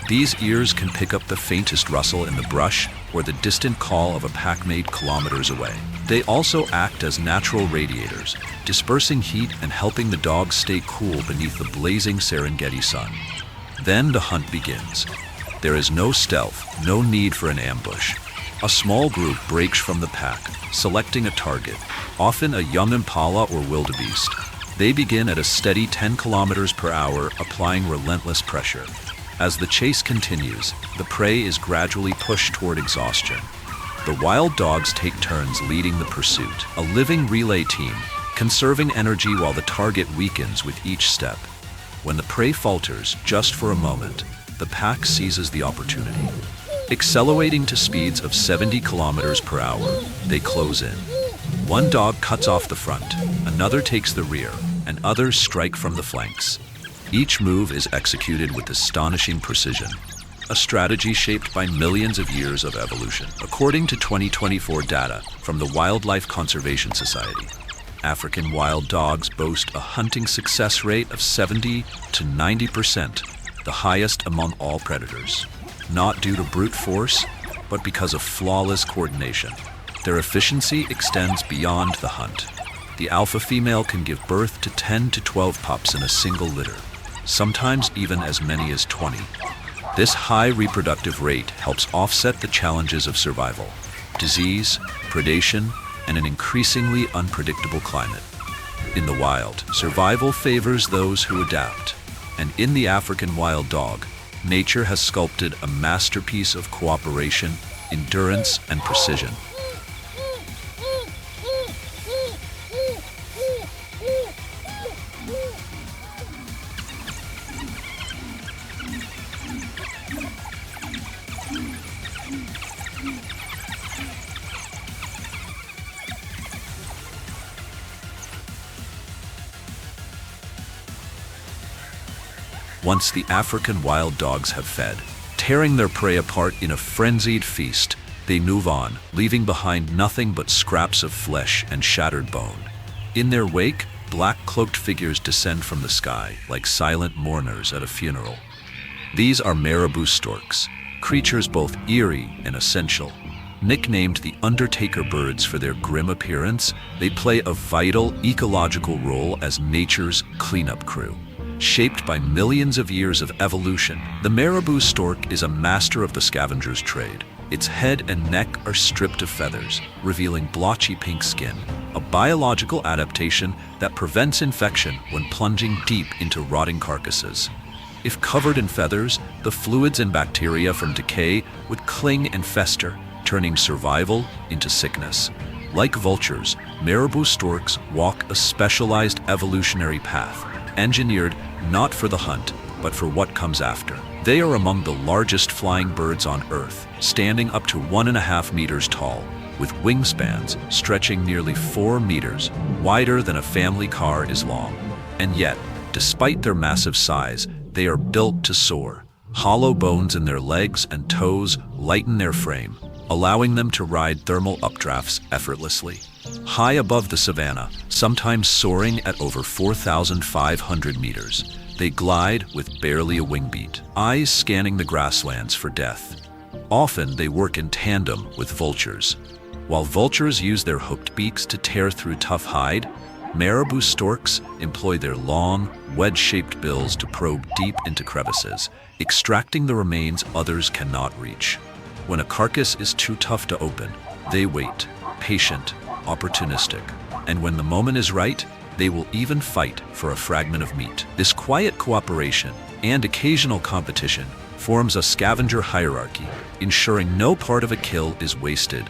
These ears can pick up the faintest rustle in the brush or the distant call of a pack-mate kilometers away. They also act as natural radiators, dispersing heat and helping the dogs stay cool beneath the blazing Serengeti sun. Then the hunt begins. There is no stealth, no need for an ambush. A small group breaks from the pack, selecting a target, often a young impala or wildebeest. They begin at a steady 10 kilometers per hour, applying relentless pressure. As the chase continues, the prey is gradually pushed toward exhaustion. The wild dogs take turns leading the pursuit, a living relay team, conserving energy while the target weakens with each step. When the prey falters just for a moment, the pack seizes the opportunity. Accelerating to speeds of 70 kilometers per hour, they close in. One dog cuts off the front, another takes the rear, and others strike from the flanks. Each move is executed with astonishing precision, a strategy shaped by millions of years of evolution. According to 2024 data from the Wildlife Conservation Society, African wild dogs boast a hunting success rate of 70 to 90%, the highest among all predators. Not due to brute force, but because of flawless coordination. Their efficiency extends beyond the hunt. The alpha female can give birth to 10 to 12 pups in a single litter, sometimes even as many as 20. This high reproductive rate helps offset the challenges of survival, disease, predation, and an increasingly unpredictable climate. In the wild, survival favors those who adapt, and in the African wild dog, nature has sculpted a masterpiece of cooperation, endurance, and precision. Once the African wild dogs have fed, tearing their prey apart in a frenzied feast, they move on, leaving behind nothing but scraps of flesh and shattered bone. In their wake, black cloaked figures descend from the sky like silent mourners at a funeral. These are marabou storks, creatures both eerie and essential. Nicknamed the Undertaker birds for their grim appearance, they play a vital ecological role as nature's cleanup crew. Shaped by millions of years of evolution, the marabou stork is a master of the scavenger's trade. Its head and neck are stripped of feathers, revealing blotchy pink skin, a biological adaptation that prevents infection when plunging deep into rotting carcasses. If covered in feathers, the fluids and bacteria from decay would cling and fester, turning survival into sickness. Like vultures, marabou storks walk a specialized evolutionary path, engineered not for the hunt, but for what comes after. They are among the largest flying birds on Earth, standing up to 1.5 meters tall, with wingspans stretching nearly 4 meters, wider than a family car is long. And yet, despite their massive size, they are built to soar. Hollow bones in their legs and toes lighten their frame, allowing them to ride thermal updrafts effortlessly. High above the savanna, sometimes soaring at over 4,500 meters, they glide with barely a wing beat, eyes scanning the grasslands for death. Often they work in tandem with vultures. While vultures use their hooked beaks to tear through tough hide, marabou storks employ their long, wedge-shaped bills to probe deep into crevices, extracting the remains others cannot reach. When a carcass is too tough to open, they wait, patient, opportunistic, and when the moment is right, they will even fight for a fragment of meat. This quiet cooperation and occasional competition forms a scavenger hierarchy, ensuring no part of a kill is wasted.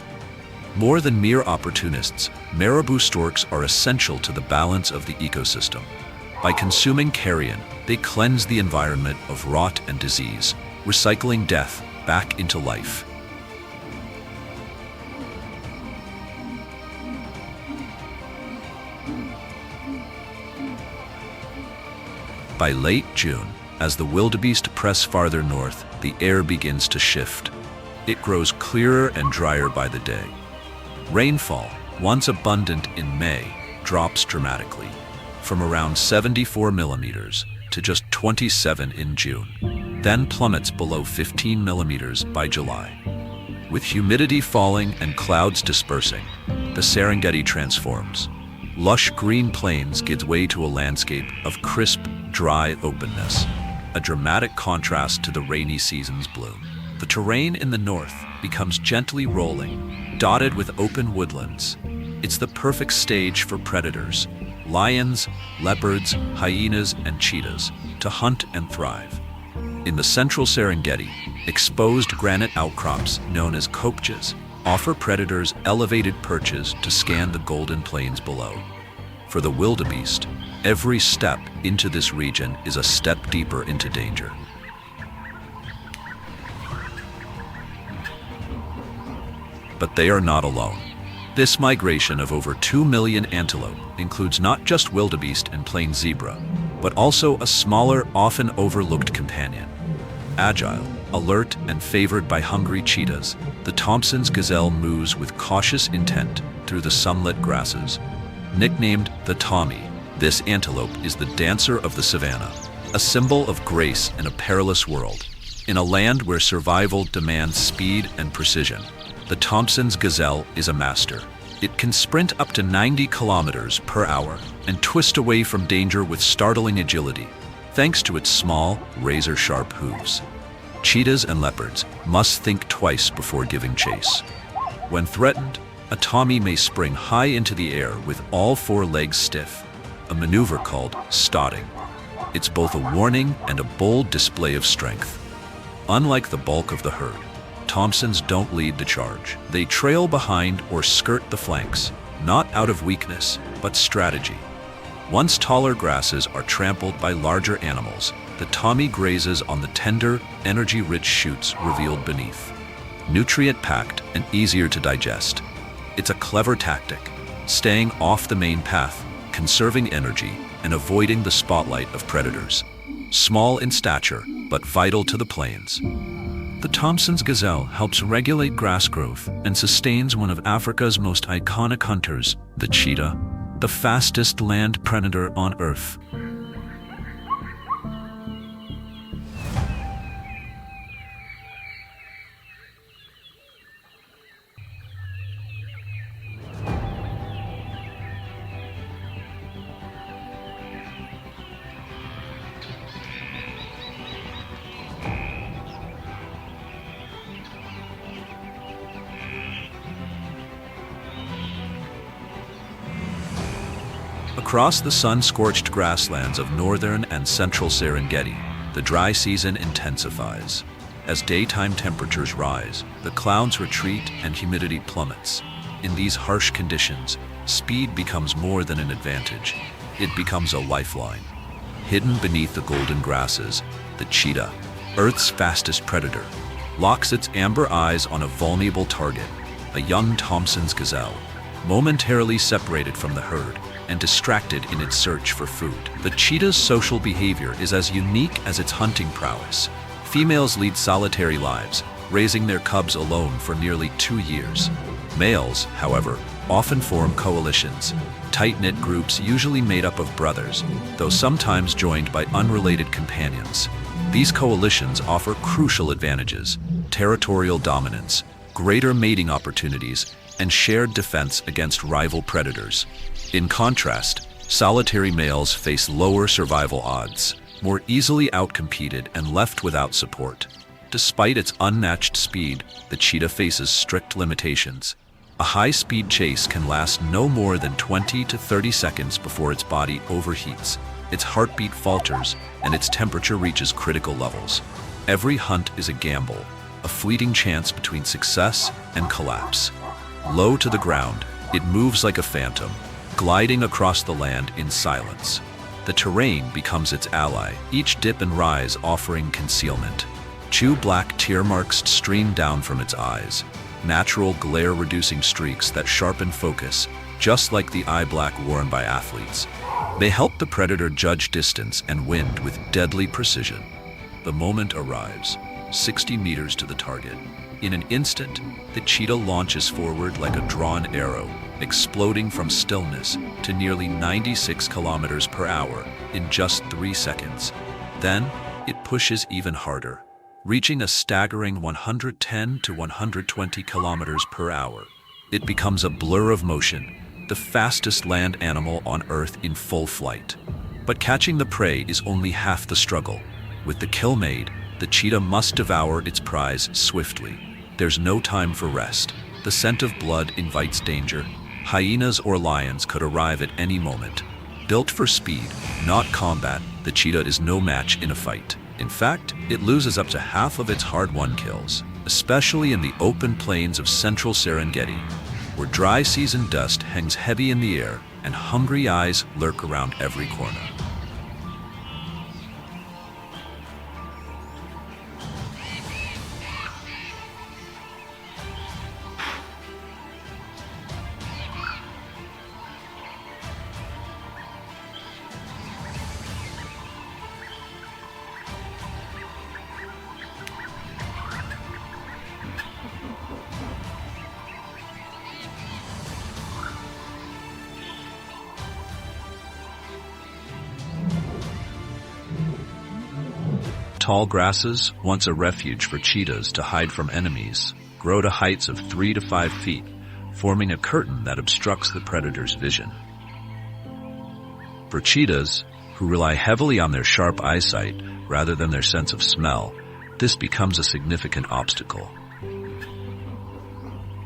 More than mere opportunists, marabou storks are essential to the balance of the ecosystem. By consuming carrion, they cleanse the environment of rot and disease, recycling death back into life. By late June, as the wildebeest press farther north, the air begins to shift. It grows clearer and drier by the day. Rainfall, once abundant in May, drops dramatically, from around 74 millimeters to just 27 in June, then plummets below 15 millimeters by July. With humidity falling and clouds dispersing, the Serengeti transforms. Lush green plains gives way to a landscape of crisp, dry openness, a dramatic contrast to the rainy season's bloom. The terrain in the north becomes gently rolling, dotted with open woodlands. It's the perfect stage for predators, lions, leopards, hyenas, and cheetahs, to hunt and thrive. In the central Serengeti, exposed granite outcrops known as kopjes offer predators elevated perches to scan the golden plains below. For the wildebeest, every step into this region is a step deeper into danger. But they are not alone. This migration of over 2 million antelope includes not just wildebeest and plain zebra, but also a smaller, often overlooked companion. Agile, alert, and favored by hungry cheetahs, the Thompson's gazelle moves with cautious intent through the sunlit grasses. Nicknamed the Tommy, this antelope is the dancer of the savanna, a symbol of grace in a perilous world. In a land where survival demands speed and precision, the Thompson's gazelle is a master. It can sprint up to 90 kilometers per hour and twist away from danger with startling agility, thanks to its small, razor-sharp hooves. Cheetahs and leopards must think twice before giving chase. When threatened, a Tommy may spring high into the air with all four legs stiff, a maneuver called stotting. It's both a warning and a bold display of strength. Unlike the bulk of the herd, Thompsons don't lead the charge. They trail behind or skirt the flanks, not out of weakness, but strategy. Once taller grasses are trampled by larger animals, the Tommy grazes on the tender, energy-rich shoots revealed beneath. Nutrient-packed and easier to digest. It's a clever tactic, staying off the main path, conserving energy, and avoiding the spotlight of predators. Small in stature, but vital to the plains. The Thompson's gazelle helps regulate grass growth and sustains one of Africa's most iconic hunters, the cheetah, the fastest land predator on Earth. Across the sun-scorched grasslands of northern and central Serengeti, the dry season intensifies. As daytime temperatures rise, the clouds retreat and humidity plummets. In these harsh conditions, speed becomes more than an advantage. It becomes a lifeline. Hidden beneath the golden grasses, the cheetah, Earth's fastest predator, locks its amber eyes on a vulnerable target, a young Thompson's gazelle, momentarily separated from the herd and distracted in its search for food. The cheetah's social behavior is as unique as its hunting prowess. Females lead solitary lives, raising their cubs alone for nearly 2 years. Males, however, often form coalitions, tight-knit groups usually made up of brothers, though sometimes joined by unrelated companions. These coalitions offer crucial advantages: territorial dominance, greater mating opportunities, and shared defense against rival predators. In contrast, solitary males face lower survival odds, more easily outcompeted and left without support. Despite its unmatched speed, the cheetah faces strict limitations. A high-speed chase can last no more than 20 to 30 seconds before its body overheats, its heartbeat falters, and its temperature reaches critical levels. Every hunt is a gamble, a fleeting chance between success and collapse. Low to the ground, it moves like a phantom, gliding across the land in silence. The terrain becomes its ally, each dip and rise offering concealment. Two black tear marks stream down from its eyes, natural glare-reducing streaks that sharpen focus, just like the eye black worn by athletes. They help the predator judge distance and wind with deadly precision. The moment arrives, 60 meters to the target. In an instant, the cheetah launches forward like a drawn arrow, exploding from stillness to nearly 96 kilometers per hour in just 3 seconds. Then, it pushes even harder, reaching a staggering 110 to 120 kilometers per hour. It becomes a blur of motion, the fastest land animal on Earth in full flight. But catching the prey is only half the struggle. With the kill made, the cheetah must devour its prize swiftly. There's no time for rest. The scent of blood invites danger. Hyenas or lions could arrive at any moment. Built for speed, not combat, the cheetah is no match in a fight. In fact, it loses up to half of its hard-won kills, especially in the open plains of central Serengeti, where dry season dust hangs heavy in the air and hungry eyes lurk around every corner. Tall grasses, once a refuge for cheetahs to hide from enemies, grow to heights of 3 to 5 feet, forming a curtain that obstructs the predator's vision. For cheetahs, who rely heavily on their sharp eyesight rather than their sense of smell, this becomes a significant obstacle.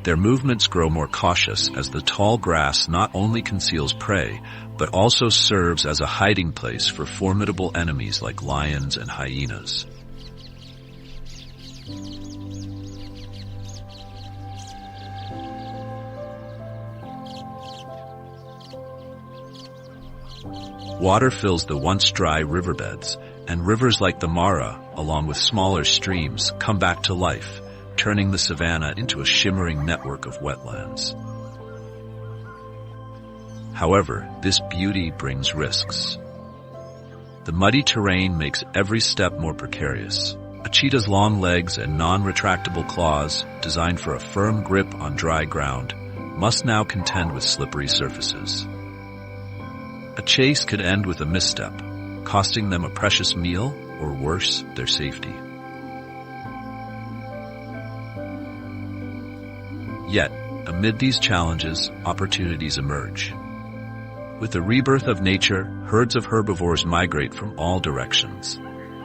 Their movements grow more cautious as the tall grass not only conceals prey, but also serves as a hiding place for formidable enemies like lions and hyenas. Water fills the once dry riverbeds, and rivers like the Mara, along with smaller streams, come back to life, turning the savanna into a shimmering network of wetlands. However, this beauty brings risks. The muddy terrain makes every step more precarious. A cheetah's long legs and non-retractable claws, designed for a firm grip on dry ground, must now contend with slippery surfaces. A chase could end with a misstep, costing them a precious meal, or worse, their safety. Yet, amid these challenges, opportunities emerge. With the rebirth of nature, herds of herbivores migrate from all directions.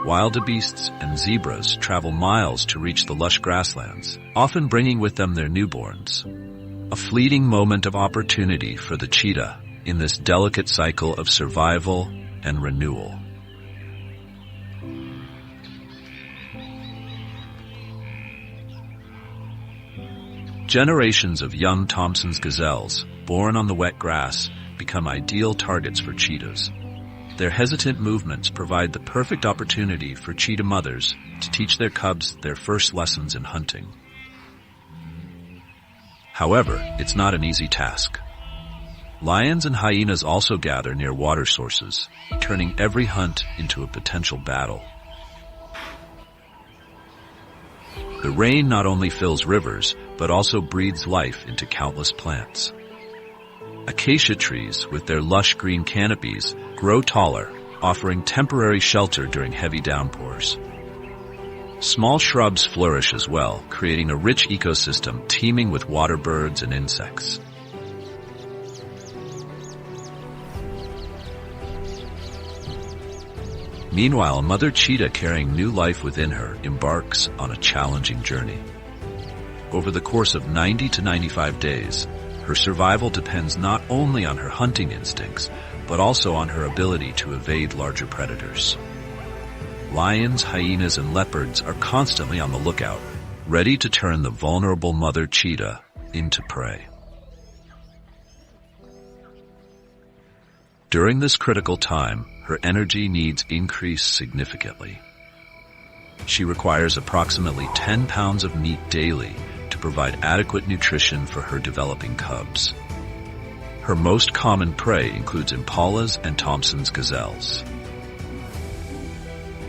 Wildebeests and zebras travel miles to reach the lush grasslands, often bringing with them their newborns. A fleeting moment of opportunity for the cheetah in this delicate cycle of survival and renewal. Generations of young Thompson's gazelles, born on the wet grass, become ideal targets for cheetahs. Their hesitant movements provide the perfect opportunity for cheetah mothers to teach their cubs their first lessons in hunting. However, it's not an easy task. Lions and hyenas also gather near water sources, turning every hunt into a potential battle. The rain not only fills rivers, but also breathes life into countless plants. Acacia trees, with their lush green canopies, grow taller, offering temporary shelter during heavy downpours. Small shrubs flourish as well, creating a rich ecosystem teeming with water birds and insects. Meanwhile, a mother cheetah carrying new life within her embarks on a challenging journey. Over the course of 90 to 95 days, her survival depends not only on her hunting instincts, but also on her ability to evade larger predators. Lions, hyenas, and leopards are constantly on the lookout, ready to turn the vulnerable mother cheetah into prey. During this critical time, her energy needs increase significantly. She requires approximately 10 pounds of meat daily to provide adequate nutrition for her developing cubs. Her most common prey includes impalas and Thompson's gazelles.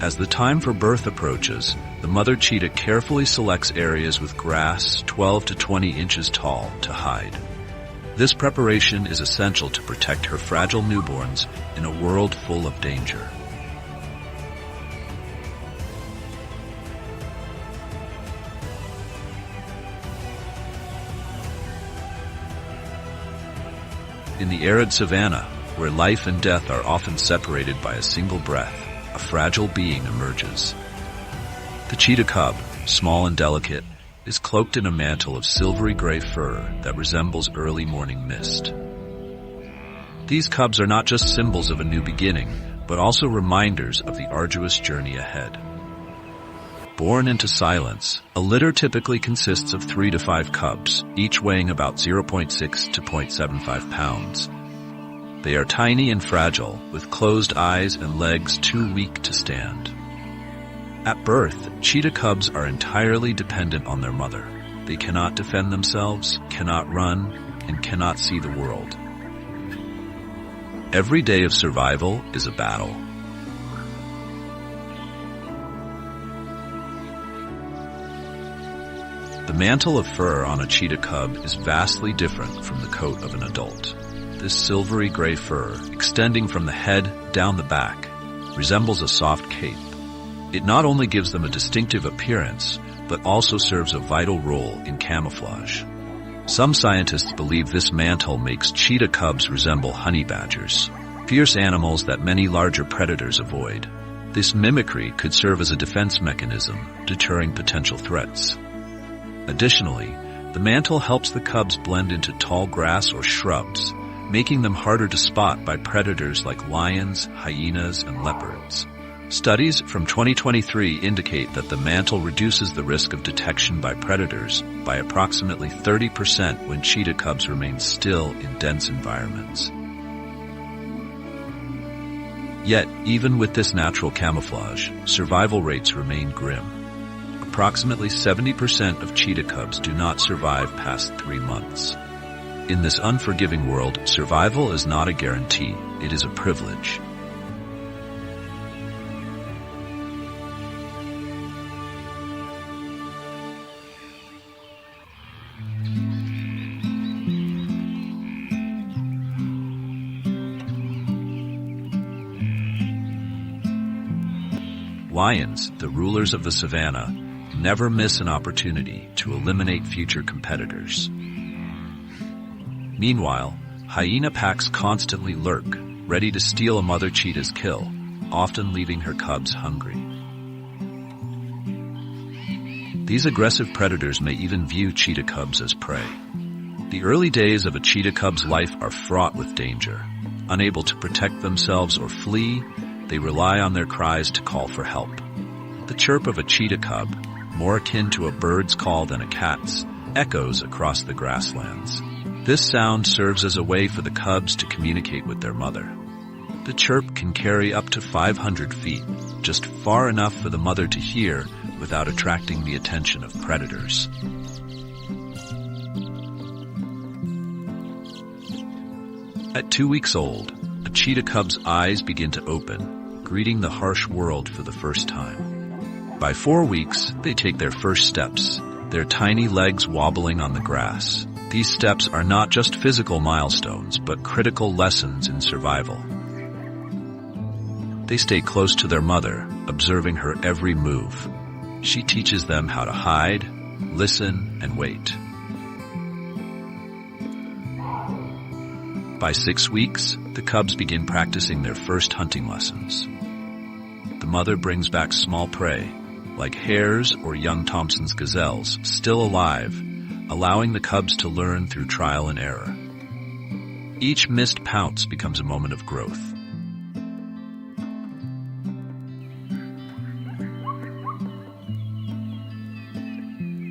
As the time for birth approaches, the mother cheetah carefully selects areas with grass 12 to 20 inches tall to hide. This preparation is essential to protect her fragile newborns in a world full of danger. In the arid savanna, where life and death are often separated by a single breath, a fragile being emerges. The cheetah cub, small and delicate, is cloaked in a mantle of silvery gray fur that resembles early morning mist. These cubs are not just symbols of a new beginning, but also reminders of the arduous journey ahead. Born into silence, a litter typically consists of 3 to 5 cubs, each weighing about 0.6 to 0.75 pounds. They are tiny and fragile, with closed eyes and legs too weak to stand. At birth, cheetah cubs are entirely dependent on their mother. They cannot defend themselves, cannot run, and cannot see the world. Every day of survival is a battle. The mantle of fur on a cheetah cub is vastly different from the coat of an adult. This silvery gray fur, extending from the head down the back, resembles a soft cape. It not only gives them a distinctive appearance, but also serves a vital role in camouflage. Some scientists believe this mantle makes cheetah cubs resemble honey badgers, fierce animals that many larger predators avoid. This mimicry could serve as a defense mechanism, deterring potential threats. Additionally, the mantle helps the cubs blend into tall grass or shrubs, making them harder to spot by predators like lions, hyenas, and leopards. Studies from 2023 indicate that the mantle reduces the risk of detection by predators by approximately 30% when cheetah cubs remain still in dense environments. Yet, even with this natural camouflage, survival rates remain grim. Approximately 70% of cheetah cubs do not survive past 3 months. In this unforgiving world, survival is not a guarantee, it is a privilege. Lions, the rulers of the savanna, never miss an opportunity to eliminate future competitors. Meanwhile, hyena packs constantly lurk, ready to steal a mother cheetah's kill, often leaving her cubs hungry. These aggressive predators may even view cheetah cubs as prey. The early days of a cheetah cub's life are fraught with danger. Unable to protect themselves or flee, they rely on their cries to call for help. The chirp of a cheetah cub, more akin to a bird's call than a cat's, echoes across the grasslands. This sound serves as a way for the cubs to communicate with their mother. The chirp can carry up to 500 feet, just far enough for the mother to hear without attracting the attention of predators. At 2 weeks old, a cheetah cub's eyes begin to open, greeting the harsh world for the first time. By 4 weeks, they take their first steps, their tiny legs wobbling on the grass. These steps are not just physical milestones, but critical lessons in survival. They stay close to their mother, observing her every move. She teaches them how to hide, listen, and wait. By 6 weeks, the cubs begin practicing their first hunting lessons. The mother brings back small prey, like hares or young Thompson's gazelles, still alive, allowing the cubs to learn through trial and error. Each missed pounce becomes a moment of growth.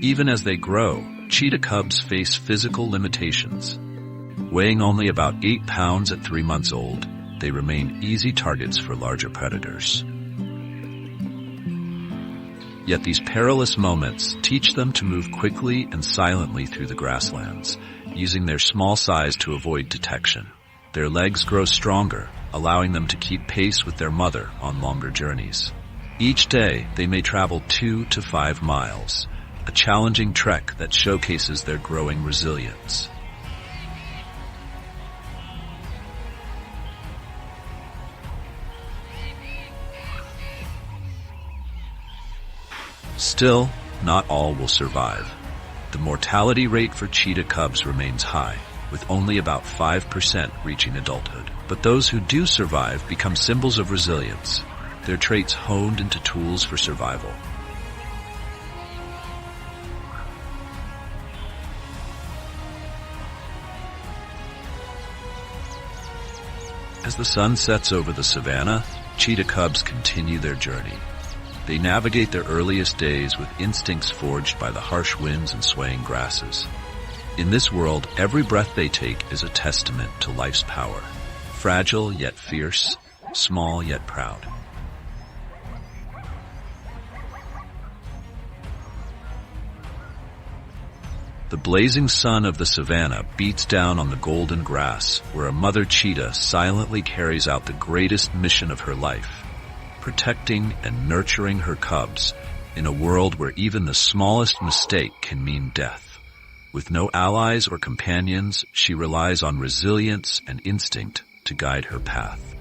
Even as they grow, cheetah cubs face physical limitations. Weighing only about 8 pounds at 3 months old, they remain easy targets for larger predators. Yet these perilous moments teach them to move quickly and silently through the grasslands, using their small size to avoid detection. Their legs grow stronger, allowing them to keep pace with their mother on longer journeys. Each day, they may travel 2 to 5 miles, a challenging trek that showcases their growing resilience. Still, not all will survive. The mortality rate for cheetah cubs remains high, with only about 5% reaching adulthood. But those who do survive become symbols of resilience, their traits honed into tools for survival. As the sun sets over the savanna, cheetah cubs continue their journey. They navigate their earliest days with instincts forged by the harsh winds and swaying grasses. In this world, every breath they take is a testament to life's power. Fragile yet fierce, small yet proud. The blazing sun of the savanna beats down on the golden grass, where a mother cheetah silently carries out the greatest mission of her life, protecting and nurturing her cubs in a world where even the smallest mistake can mean death. With no allies or companions, she relies on resilience and instinct to guide her path.